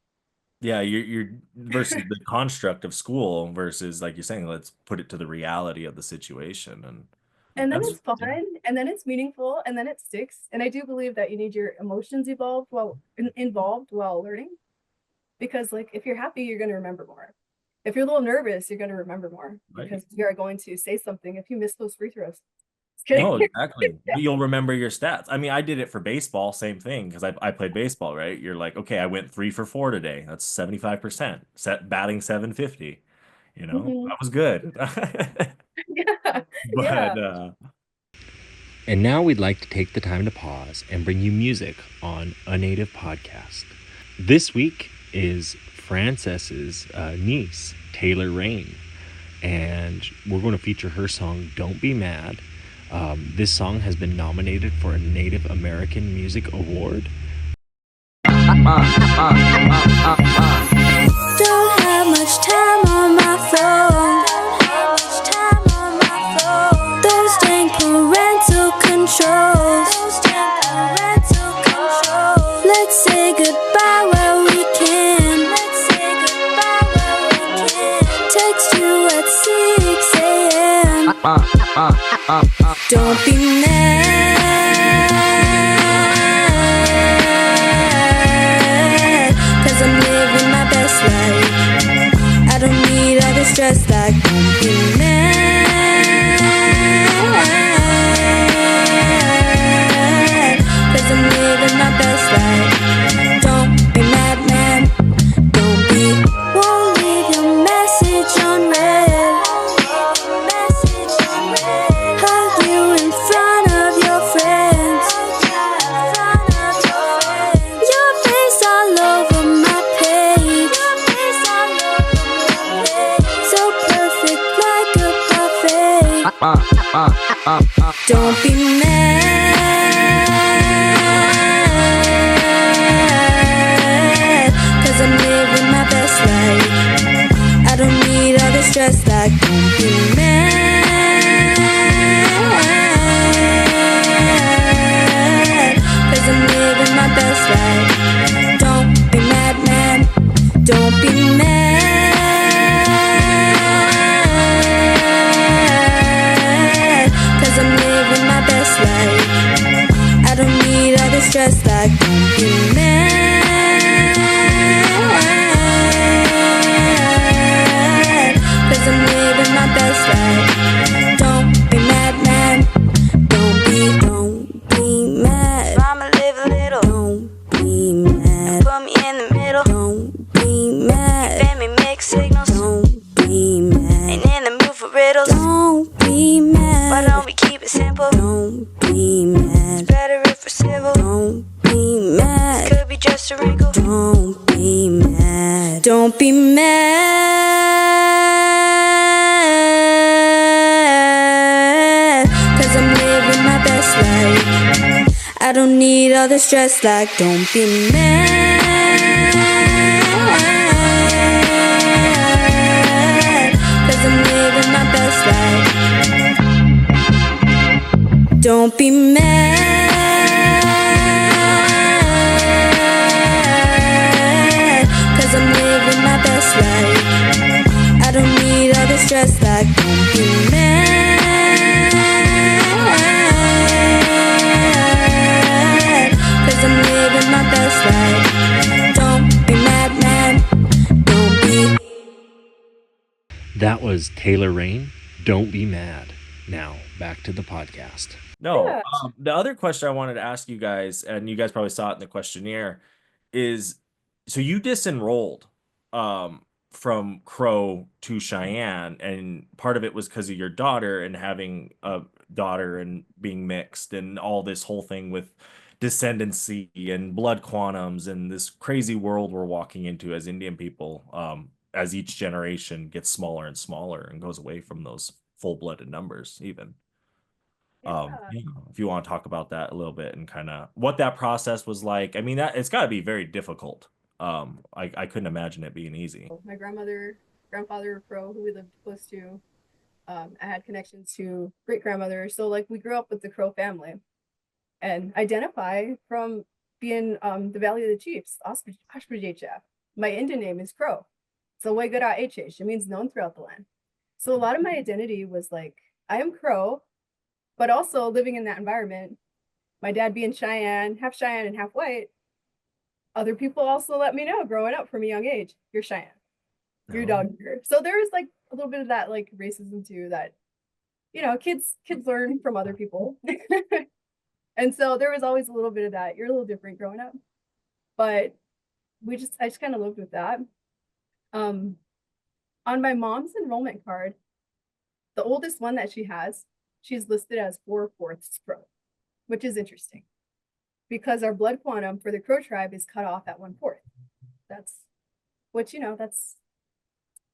Yeah, you're versus the construct of school versus, like you're saying, let's put it to the reality of the situation. And then it's fun, and then it's meaningful, and then it sticks. And I do believe that you need your emotions involved while learning. Because, like, if you're happy, you're going to remember more. If you're a little nervous, you're going to remember more. Right. Because you are going to say something if you miss those free throws. No, exactly. You'll remember your stats. I mean, I did it for baseball, same thing, because I played baseball, right? You're like, okay, I went 3 for 4 today. That's 75%. Batting 750. That was good. Yeah. But And now we'd like to take the time to pause and bring you music on A Native Podcast. This week is Frances's niece, Taylor Rain, and we're going to feature her song, Don't Be Mad. This song has been nominated for a Native American Music Award. Don't have much time on my phone. Those dang parental controls. Let's say goodbye while we can. Text you at 6 a.m. Don't be mad, 'cause I'm living my best stress, like don't be mad, 'cause I'm living my best life. Don't be mad, man. Don't be. Won't leave your message unread. Hug you in front of your friends. Your face all over my page. So perfect like a buffet. Don't be mad, 'cause I'm living my best life. I don't need all the stress, like don't be mad, 'cause I'm living my best life. Don't be mad, man. Don't be mad, 'cause I'm living my best life. I don't need all the stress, like don't be mad, 'cause I'm living my best life. Don't be mad, man. Don't be mad. Mama live a little. Don't be mad. Put me in the middle. Don't be mad. Let me make signals. Don't be mad. Ain't in the mood for riddles. Don't be mad. Why don't we keep it simple? Don't be mad. It's better if we're civil. Don't be mad. Could be just a wrinkle. Don't be mad. Don't be mad, 'cause I'm living my best life. I don't need all the stress, like don't be mad, 'cause I'm living my best life. Don't be mad, 'cause I'm living my best life. I don't need all the stress, like don't be mad, 'cause I'm living my best life. Don't be mad, man. Don't be. That was Taylor Rain, Don't Be Mad. Now, back to the podcast. No, Yeah. the other question I wanted to ask you guys, and you guys probably saw it in the questionnaire, is so you disenrolled from Crow to Cheyenne, and part of it was because of your daughter and having a daughter and being mixed and all this whole thing with descendancy and blood quantums and this crazy world we're walking into as Indian people, as each generation gets smaller and smaller and goes away from those full-blooded numbers even. If you want to talk about that a little bit and kind of what that process was like. I mean, that it's got to be very difficult. I couldn't imagine it being easy. My grandfather Crow, who we lived close to, I had connections to great grandmother. So like we grew up with the Crow family, and identify from being the Valley of the Chiefs, Ashpajecha. My Indian name is Crow. So Waigara HH. It means known throughout the land. So a lot of my identity was like, I am Crow, but also living in that environment. My dad being Cheyenne and half white. Other people also let me know growing up from a young age, you're Cheyenne, you're dog here. So there was like a little bit of that like racism too, that, you know, kids learn from other people. And so there was always a little bit of that. You're a little different growing up, but I just kind of lived with that. On my mom's enrollment card, the oldest one that she has, she's listed as 4/4 Crow, which is interesting because our blood quantum for the Crow tribe is cut off at 1/4. That's what, you know, that's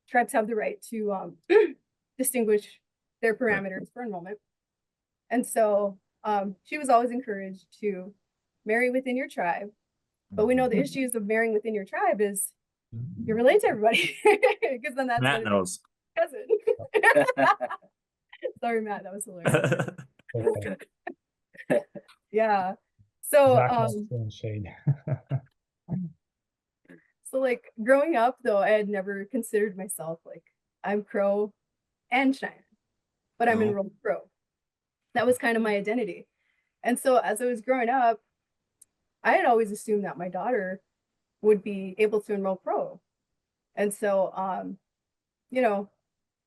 tribes have the right to distinguish their parameters for enrollment. And so she was always encouraged to marry within your tribe. But we know the issues of marrying within your tribe is you relate to everybody, because then that's Matt knows. cousin. Sorry, Matt, that was hilarious. Yeah. So Zach was throwing shade. so like growing up though, I had never considered myself like I'm Crow and Cheyenne, but I'm enrolled Crow. That was kind of my identity. And so as I was growing up, I had always assumed that my daughter would be able to enroll Crow. And so you know,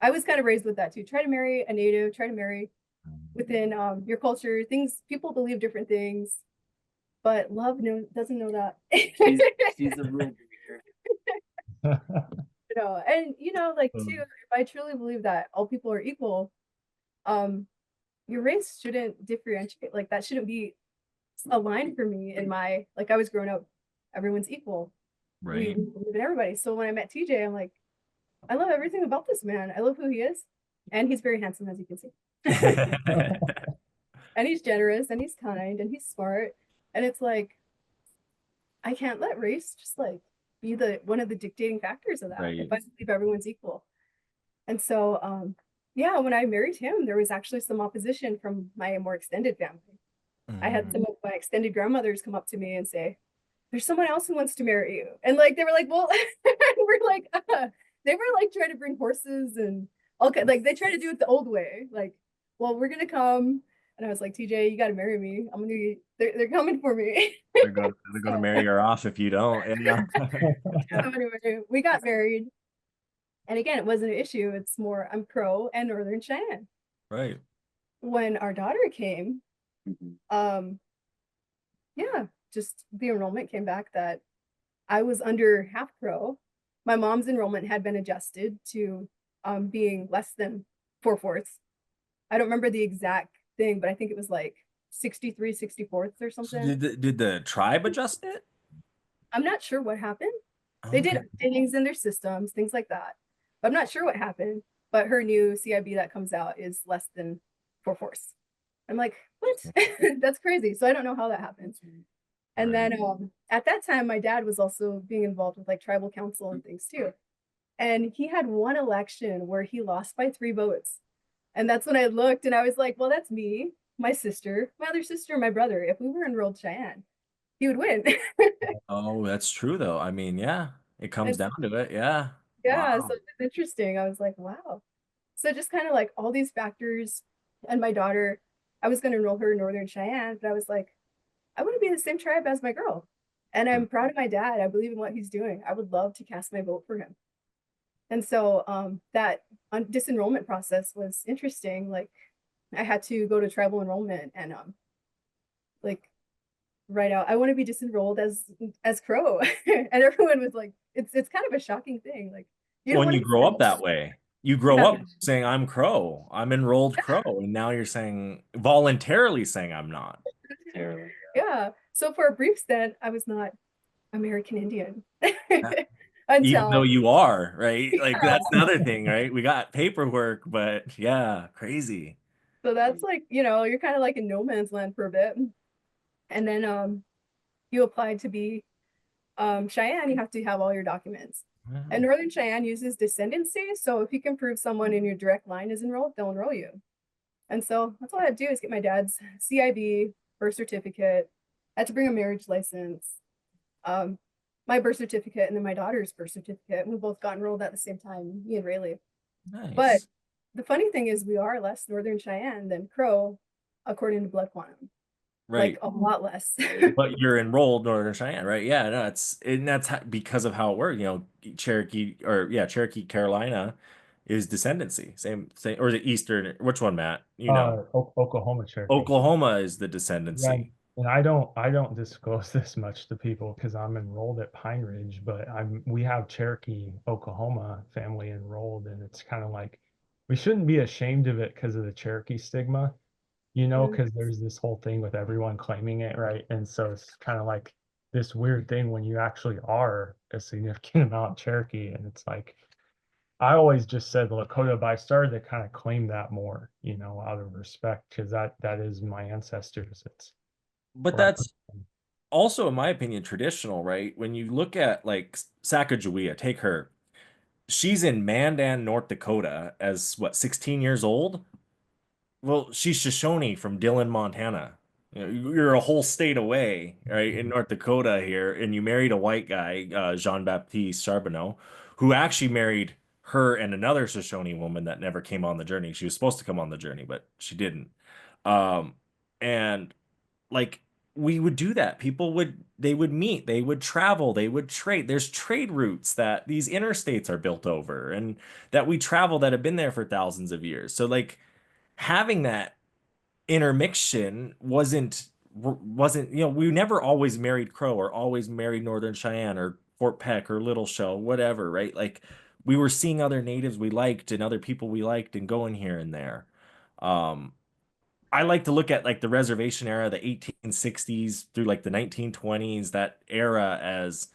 I was kind of raised with that too. Try to marry a native, try to marry within your culture. Things people believe different things, but love doesn't know that. She's a rule breaker. And like too, if I truly believe that all people are equal, your race shouldn't differentiate. Like that shouldn't be a line for me in my like I was growing up, everyone's equal. We believe in everybody. So when I met TJ, I'm like, I love everything about this man. I love who he is. And he's very handsome, as you can see. And he's generous and he's kind and he's smart. And it's like, I can't let race just like be one of the dictating factors of that. Right. If I believe everyone's equal. And so yeah, when I married him, there was actually some opposition from my more extended family. I had some of my extended grandmothers come up to me and say, there's someone else who wants to marry you. And like, they were like, well, we're like, they were like trying to bring horses and okay, like they try to do it the old way. Like, well, we're gonna come. And I was like, TJ, you gotta marry me. I'm gonna they're coming for me. They're gonna marry her off if you don't. So anyway, we got married. And again, it wasn't an issue. It's more I'm Crow and Northern Cheyenne. Right. When our daughter came, yeah, just the enrollment came back that I was under half Crow. My mom's enrollment had been adjusted to being less than 4/4. I don't remember the exact thing, but I think it was like 63 64 or something. So did the tribe adjust it? I'm not sure what happened. They did things in their systems, things like that. But I'm not sure what happened. But her new CIB that comes out is less than 4/4. I'm like, what? That's crazy. So I don't know how that happened. And then at that time, my dad was also being involved with like tribal council and things too. And he had one election where he lost by 3 votes. And that's when I looked and I was like, well, that's me, my sister, my other sister, my brother. If we were enrolled Cheyenne, he would win. Oh, that's true though. I mean, yeah, it comes down to it. Yeah. Yeah. Wow. So it's interesting. I was like, wow. So just kind of like all these factors. And my daughter, I was going to enroll her in Northern Cheyenne, but I was like, I want to be in the same tribe as my girl. And I'm proud of my dad. I believe in what he's doing. I would love to cast my vote for him. And so that disenrollment process was interesting. Like I had to go to tribal enrollment and like write out, I want to be disenrolled as Crow. And everyone was like, it's kind of a shocking thing. Like When you grow up that way, you grow up saying I'm Crow, I'm enrolled Crow, and now you're saying voluntarily saying I'm not. Yeah. So for a brief stint, I was not American Indian. Even though you are, right? Like that's the other thing, right? We got paperwork, but yeah, crazy. So that's like, you're kind of like in no man's land for a bit. And then you applied to be Cheyenne, you have to have all your documents. And Northern Cheyenne uses descendancy. So if you can prove someone in your direct line is enrolled, they'll enroll you. And so that's all I had to do is get my dad's CIB, birth certificate. I had to bring a marriage license, my birth certificate, and then my daughter's birth certificate. And we both got enrolled at the same time, me and Rayleigh. Nice. But the funny thing is we are less Northern Cheyenne than Crow, according to Blood Quantum. Right. Like a lot less. But you're enrolled Northern Cheyenne, right? Yeah, no, that's because of how it works. Cherokee Carolina is descendancy. Same, or is it Eastern? Which one, Matt? Oklahoma Cherokee. Oklahoma is the descendancy. Yeah, and I don't disclose this much to people because I'm enrolled at Pine Ridge, but we have Cherokee, Oklahoma family enrolled, and it's kind of like we shouldn't be ashamed of it because of the Cherokee stigma, because there's this whole thing with everyone claiming it, right? And so it's kind of like this weird thing when you actually are a significant amount Cherokee, and it's like I always just said Lakota, but I started to kind of claim that more, out of respect because that is my ancestors. But that's also, in my opinion, traditional, right? When you look at like Sacagawea, take her. She's in Mandan, North Dakota as 16 years old? Well, she's Shoshone from Dillon, Montana. You're a whole state away, right, in North Dakota here, and you married a white guy, Jean-Baptiste Charbonneau, who actually married her and another Shoshone woman that never came on the journey. She was supposed to come on the journey, but she didn't. And like we would do that. They would meet, they would travel, they would trade. There's trade routes that these interstates are built over and that we travel that have been there for thousands of years. So like having that intermixtion wasn't, we never always married Crow or always married Northern Cheyenne or Fort Peck or Little Shell, whatever, right? Like we were seeing other natives we liked and other people we liked and going here and there. I like to look at like the reservation era, the 1860s through like the 1920s, that era as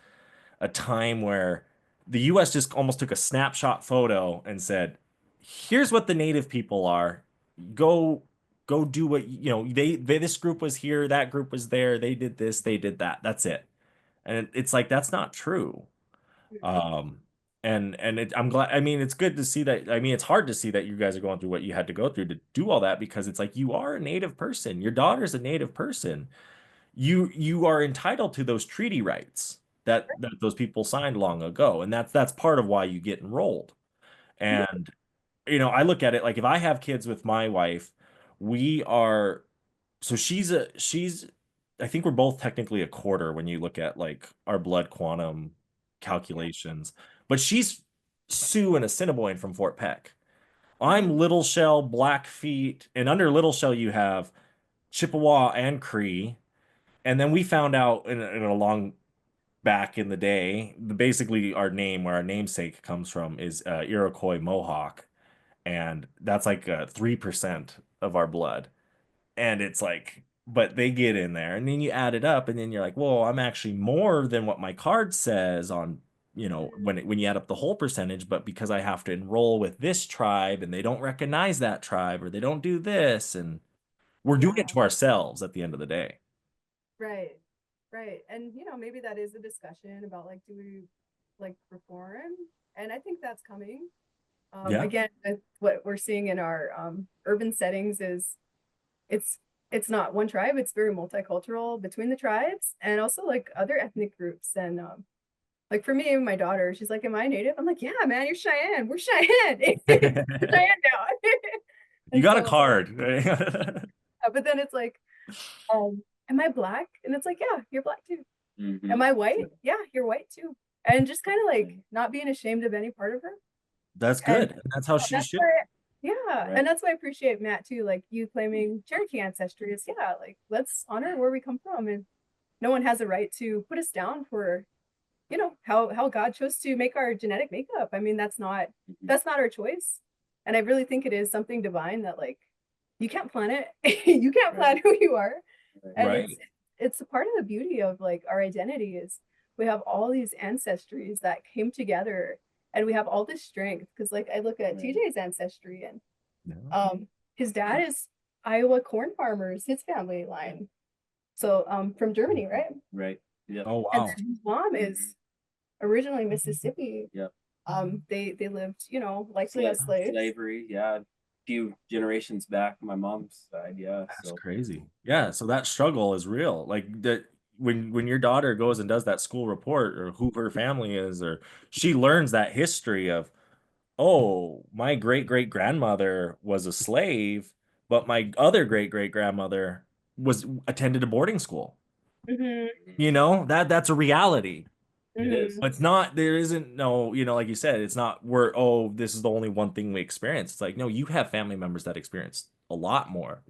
a time where the US just almost took a snapshot photo and said, here's what the native people are. Go do what they this group was here, that group was there, they did this, they did that. That's it. And it's like that's not true. Um I'm glad. I mean, it's good to see that. I mean, it's hard to see that you guys are going through what you had to go through to do all that because it's like you are a native person. Your daughter's a native person. You are entitled to those treaty rights that those people signed long ago, and that's part of why you get enrolled. And I look at it like if I have kids with my wife, we are so she's I think we're both technically a quarter when you look at like our blood quantum calculations, but she's Sioux and Assiniboine from Fort Peck. I'm Little Shell, Blackfeet, and under Little Shell you have Chippewa and Cree. And then we found out in a long back in the day, basically our name, where our namesake comes from, is Iroquois Mohawk, and that's like 3% of our blood. And it's like, but they get in there, and then you add it up, and then you're like, well, I'm actually more than what my card says on, when you add up the whole percentage, but because I have to enroll with this tribe, and they don't recognize that tribe, or they don't do this, and we're doing it to ourselves at the end of the day. Right. Right. And maybe that is a discussion about like, do we like reform? And I think that's coming. Yeah. Again, what we're seeing in our urban settings is it's not one tribe, it's very multicultural between the tribes and also like other ethnic groups. And like for me and my daughter, she's like, am I native? I'm like, yeah, man, you're Cheyenne. We're Cheyenne. We're Cheyenne now. You got a so, card. but then it's like, am I black? And it's like, yeah, you're black too. Mhm. Am I white? Yeah, you're white too. And just kind of like not being ashamed of any part of her. That's good. And that's how she That's should. why, yeah. Right. And that's why I appreciate Matt too. Like you claiming Cherokee ancestry is, yeah, like let's honor where we come from. And no one has a right to put us down for, how God chose to make our genetic makeup. I mean, that's not our choice. And I really think it is something divine that like you can't plan it. You can't plan who you are. And Right. it's a part of the beauty of like our identity is we have all these ancestries that came together and we have all this strength. Because like I look at TJ's ancestry and his dad is Iowa corn farmers, his family line. So from Germany, right? Right. Yeah. Oh, And wow. then his mom is originally Mississippi. Yep. They lived, likely as slaves. Slavery. Yeah. A few generations back on my mom's side. Yeah. That's crazy. Yeah. So that struggle is real. Like that when your daughter goes and does that school report or who her family is, or she learns that history of, oh, my great great grandmother was a slave, but my other great great grandmother attended a boarding school. That's a reality. It is. It's not, there isn't no, like you said, it's not this is the only one thing we experience. It's like, no, you have family members that experience a lot more.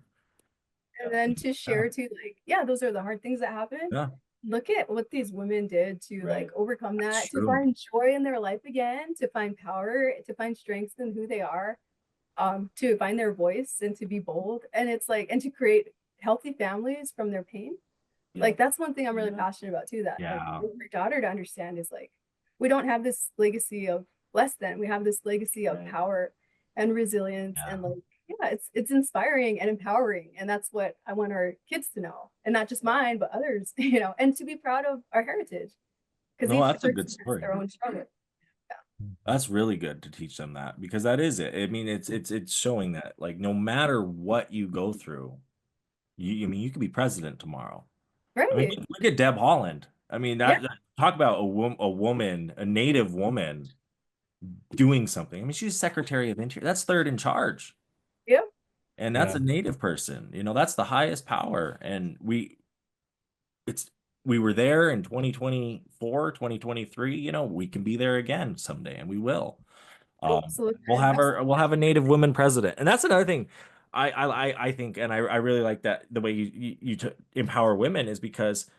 And then to share to like, yeah, those are the hard things that happen. Yeah. Look at what these women did to like overcome that, That's to true. find joy in their life again, to find power, to find strength in who they are, to find their voice and to be bold. And it's like, and to create healthy families from their pain. Like that's one thing I'm really passionate about too, that like for my daughter to understand is like we don't have this legacy of less than, we have this legacy of power and resilience and like it's inspiring and empowering, and that's what I want our kids to know, and not just mine but others, and to be proud of our heritage, because that's a good story. their own struggle. That's really good to teach them that, because that is it. I mean, it's showing that like no matter what you go through, you could be president tomorrow. Right. I mean, look at Deb Haaland. I mean, talk about a woman, a native woman doing something. I mean, she's Secretary of Interior. That's third in charge. Yep. And that's a native person. That's the highest power. And we were there in 2024, 2023, you know, we can be there again someday, and we will. Absolutely. We'll have a Native woman president, and that's another thing. I think, and I really like that the way you empower women is because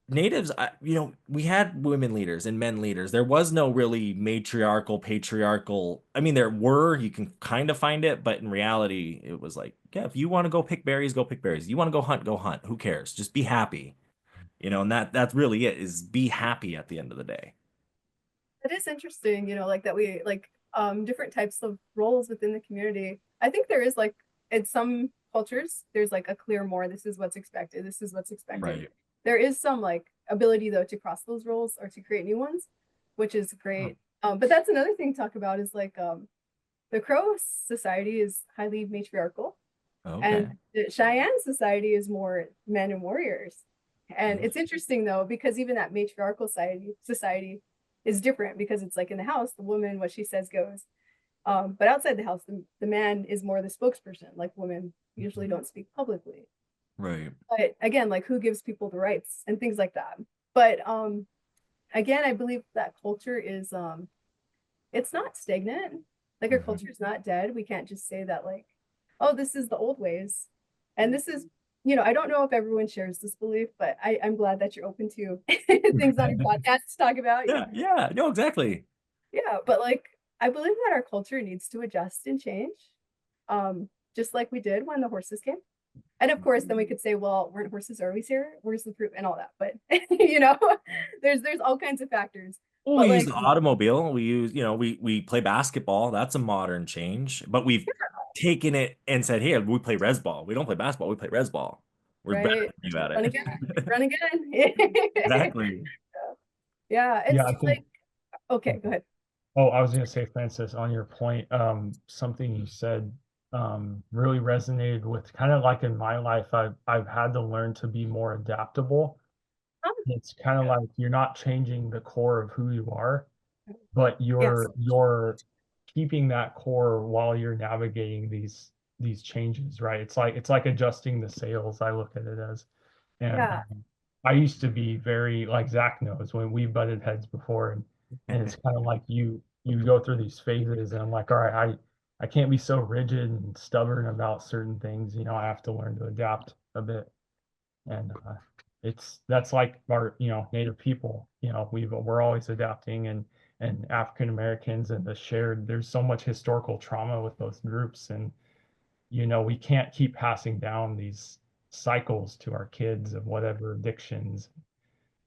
Natives, you know, we had women leaders and men leaders. There was no really matriarchal, patriarchal. I mean, there were, you can kind of find it, but in reality, it was like, yeah, if you want to go pick berries, go pick berries. You want to go hunt, go hunt. Who cares? Just be happy. You know, and that's really it, is be happy at the end of the day. It is interesting, you know, like that we like different types of roles within the community. I think there is like in some cultures, there's like a clear more, this is what's expected, this is what's expected. Right. There is some like ability though to cross those roles or to create new ones, which is great. But that's another thing to talk about is like the Crow society is highly matriarchal. Okay. And the Cheyenne society is more men and warriors. And it's interesting though, because even that matriarchal society is different because it's like in the house, the woman, what she says goes. But outside the house, the man is more the spokesperson. Like women usually don't speak publicly. Right. But again, like who gives people the rights and things like that. But again, I believe that culture is it's not stagnant. Like our culture is not dead. We can't just say that like, oh, this is the old ways. And this is, you know, I don't know if everyone shares this belief, but I'm glad that you're open to things on your podcast to talk about. Yeah, no, exactly. Yeah, but like I believe that our culture needs to adjust and change. Just like we did when the horses came. And of course, then we could say, well, weren't horses always here? Where's the proof and all that? But you know, there's all kinds of factors. Well, But we use like the automobile. We use, you know, we play basketball. That's a modern change. But we've taken it and said, here, we play res ball. We don't play basketball. We play res ball. We're better right, than you at run it. again, run again. Exactly. Yeah, it's Yeah, I think. like okay, go ahead. Oh, I was going to say, Francis, on your point, something you said really resonated with kind of like in my life, I've had to learn to be more adaptable. It's kind of like you're not changing the core of who you are, but Yes, you're keeping that core while you're navigating these changes, right? It's like adjusting the sails, I look at it as. And yeah, I used to be very like Zach knows when we butted heads before, and it's kind of like you go through these phases, and I'm like, all right, I can't be so rigid and stubborn about certain things. You know, I have to learn to adapt a bit, and that's like our Native people. You know, we're always adapting, and African Americans and the shared. There's so much historical trauma with those groups, and we can't keep passing down these cycles to our kids of whatever addictions,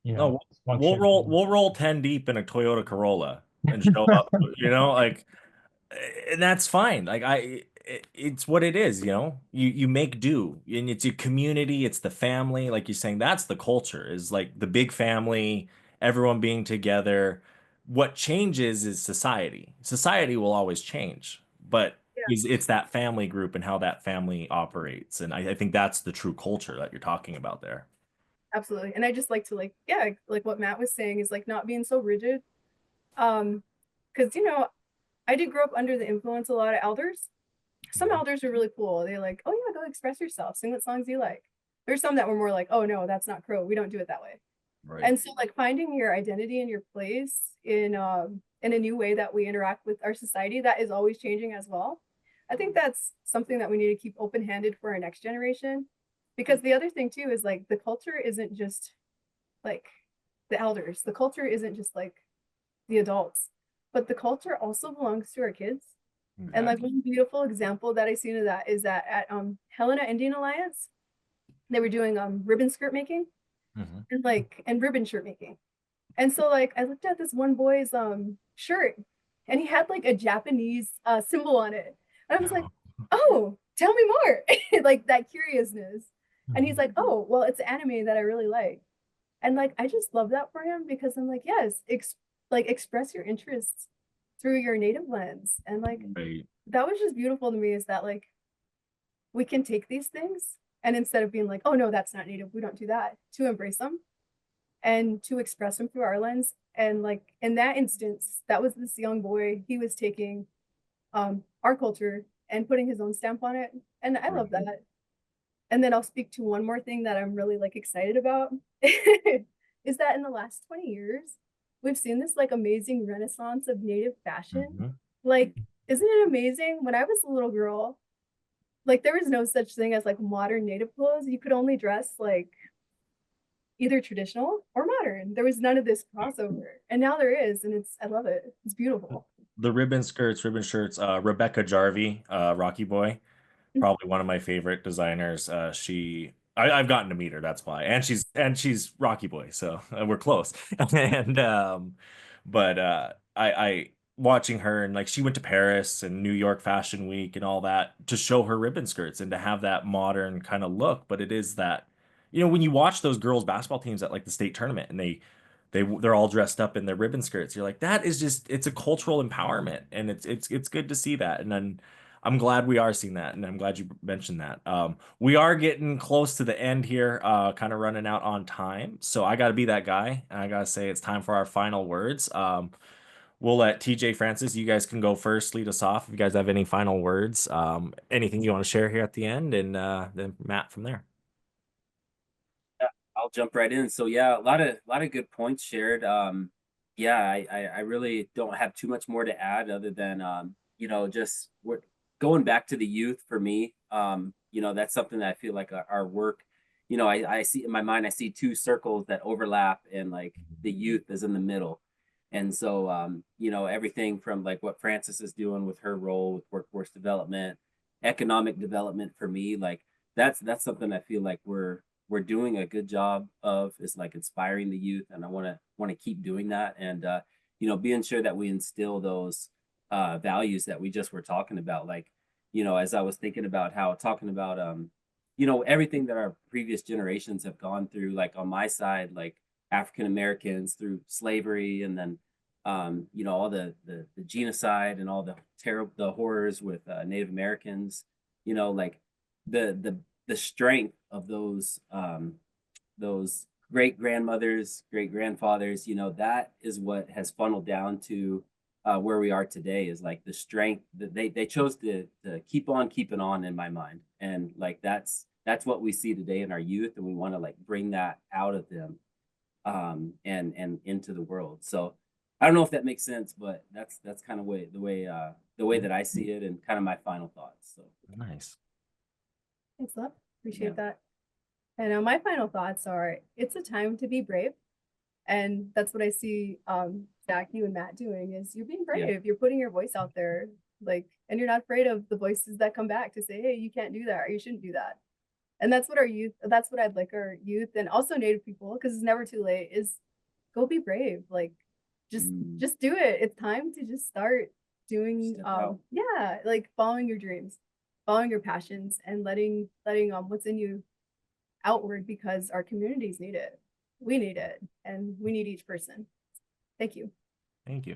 No, dysfunction. we'll roll 10 deep in a Toyota Corolla and show up, you know, like, and that's fine. Like it's what it is, you know. You make do, and it's your community, it's the family, like you're saying. That's the culture, is like the big family, everyone being together. What changes is society. Society will always change, but it's that family group and how that family operates, and I think that's the true culture that you're talking about there. absolutely. And I just like to like, yeah, like what Matt was saying is like not being so rigid. Because you know, I did grow up under the influence of a lot of elders. Some elders are really cool. They're like, oh yeah, go express yourself, sing what songs you like. There's some that were more like, oh no, that's not Crow. We don't do it that way. Right. And so like finding your identity and your place in a new way that we interact with our society, that is always changing as well. I think that's something that we need to keep open-handed for our next generation. Because the other thing too is like the culture isn't just like the elders. The culture isn't just like the adults, but the culture also belongs to our kids. And like one beautiful example that I seen of that is that at Helena Indian Alliance, they were doing ribbon skirt making and ribbon shirt making. And so like I looked at this one boy's shirt and he had like a Japanese symbol on it. And I was like, oh, tell me more. Like that curiousness. And he's like, oh, well, it's an anime that I really like. And like I just love that for him because I'm like, yes, express your interests through your native lens. And like that was just beautiful to me, is that like we can take these things and instead of being like, oh no, that's not native, we don't do that, to embrace them and to express them through our lens. And like in that instance, that was this young boy, he was taking our culture and putting his own stamp on it. And I love that. And then I'll speak to one more thing that I'm really like excited about is that in the last 20 years, we've seen this like amazing renaissance of native fashion. Mhm. Like, isn't it amazing? When I was a little girl, like there was no such thing as like modern native clothes. You could only dress like either traditional or modern. There was none of this crossover. And now there is, and I love it. It's beautiful. The ribbon skirts, ribbon shirts, Rebecca Jarvie, Rocky Boy, probably one of my favorite designers. I've gotten to meet her, that's why. And she's Rocky Boy, so we're close. And but I watching her, and like she went to Paris and New York Fashion Week and all that to show her ribbon skirts and to have that modern kind of look. But it is that, when you watch those girls basketball teams at like the state tournament, and they're all dressed up in their ribbon skirts, you're like, that is just, it's a cultural empowerment, and it's good to see that. And then I'm glad we are seeing that, and I'm glad you mentioned that. We are getting close to the end here, kind of running out on time. So I got to be that guy, and I got to say it's time for our final words. We'll let TJ, Francis, you guys can go first, lead us off if you guys have any final words. Anything you want to share here at the end, and then Matt from there. Yeah, I'll jump right in. So yeah, a lot of good points shared. Yeah, I really don't have too much more to add other than just what going back to the youth for me. That's something that I feel like our work, I see in my mind, I see two circles that overlap, and like the youth is in the middle. And so everything from like what Frances is doing with her role with workforce development, economic development for me, like that's something I feel like we're doing a good job of, is like inspiring the youth, and I want to keep doing that, and being sure that we instill those values that we just were talking about, like as I was thinking about how talking about everything that our previous generations have gone through, like on my side, like African Americans through slavery, and then all the genocide and all the horrors with Native Americans, like the strength of those great grandmothers, great grandfathers, that is what has funneled down to where we are today, is like the strength that they chose to keep on keeping on, in my mind. And like that's what we see today in our youth, and we want to like bring that out of them and into the world. So I don't know if that makes sense, but that's kind of the way that I see it, and kind of my final thoughts. So Nice. Thanks, love. Appreciate Yeah. that. And my final thoughts are, it's a time to be brave. And that's what I see Zach, you and Matt doing, is you're being brave. Yeah. You're putting your voice out there, like, and you're not afraid of the voices that come back to say, hey, you can't do that, or you shouldn't do that. And that's what that's what I'd like our youth, and also Native people, because it's never too late, is go be brave. Like just do it. It's time to just start doing Step out. yeah, like following your dreams, following your passions, and letting what's in you outward, because our communities need it. We need it, and we need each person. Thank you. Thank you.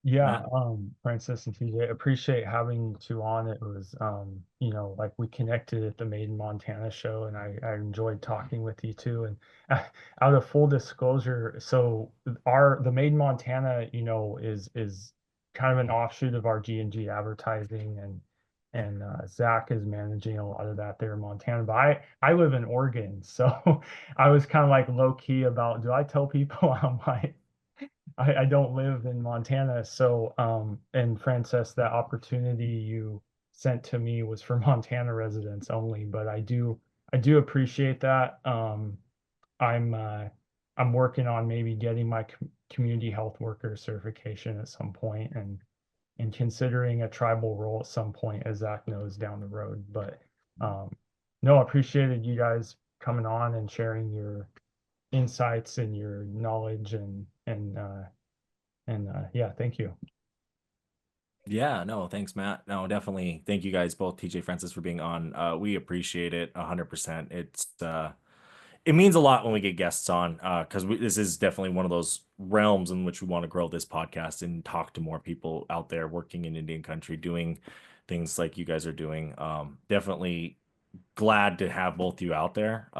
Yeah, Matt? Francis and TJ, appreciate having you two on. It was, like we connected at the Made in Montana show, and I enjoyed talking with you too. And out of full disclosure, so the Made in Montana, is kind of an offshoot of our G&G advertising, and Zach is managing a lot of that there in Montana. But I live in Oregon, so I was kind of like low key about, do I tell people how I don't live in Montana. So, and Frances, that opportunity you sent to me was for Montana residents only, but I do appreciate that. I'm working on maybe getting my community health worker certification at some point, and considering a tribal role at some point, as Zach knows, down the road. But no, I appreciated you guys coming on and sharing your insights and your knowledge, and yeah, thank you. Yeah, no, thanks, Matt. No, definitely. Thank you guys both, TJ, Francis, for being on. We appreciate it 100%. It means a lot when we get guests on, because this is definitely one of those realms in which we want to grow this podcast and talk to more people out there working in Indian country, doing things like you guys are doing. Definitely glad to have both you out there.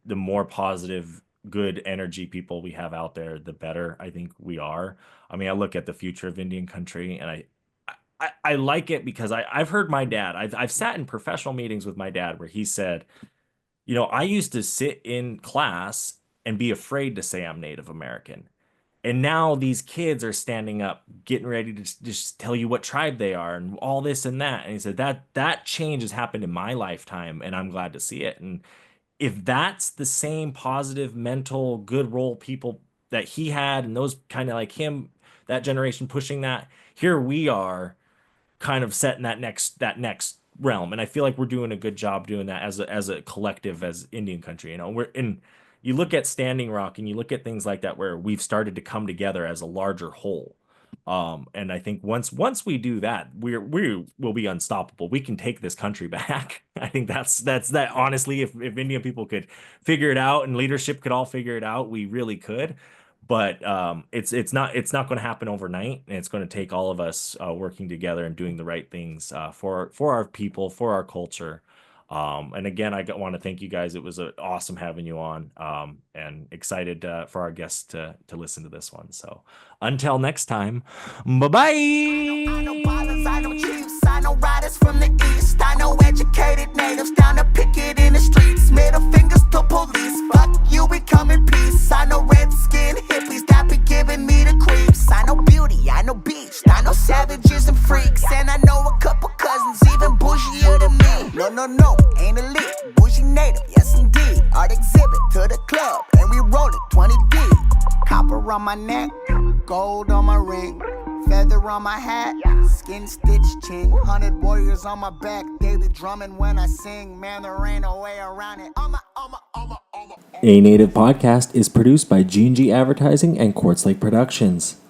The more positive, good energy people we have out there, the better I think we are. I mean, I look at the future of Indian country, and I like it because I've heard my dad. I've sat in professional meetings with my dad where he said, you know, I used to sit in class and be afraid to say I'm Native American. And now these kids are standing up, getting ready to just tell you what tribe they are and all this and that. And he said that change has happened in my lifetime, and I'm glad to see it. And if that's the same positive mental good role people that he had and those kind of like him, that generation pushing that, here we are kind of set in that next realm. And I feel like we're doing a good job doing that as a collective, as Indian country. You know, we're in, you look at Standing Rock and you look at things like that where we've started to come together as a larger whole. And I think once we do that, we will be unstoppable. We can take this country back. I think that's that. Honestly, if Indian people could figure it out and leadership could all figure it out, we really could. But it's not going to happen overnight, and it's going to take all of us working together and doing the right things for our people, for our culture. And again, I want to thank you guys. It was awesome having you on, and excited for our guests to listen to this one. So until next time, bye-bye. I know ballers, I know chiefs, I know riders from the east. I know educated natives down to picket in the streets. Middle fingers to police, fuck you, we come in peace. I know red-skinned hippies that be giving me the creeps. I know beauty, I know beach, I know savages and freaks. And I know a couple cousins even bougier than me. No, ain't elite, bougie native, yes indeed. Art exhibit to the club, and we roll it 20 deep. Copper on my neck, gold on my ring, feather on my hat, skin stitched chin. 100 warriors on my back, they be drumming when I sing. Man, there ain't no way around it. A Native Podcast is produced by G&G Advertising and Quartz Lake Productions.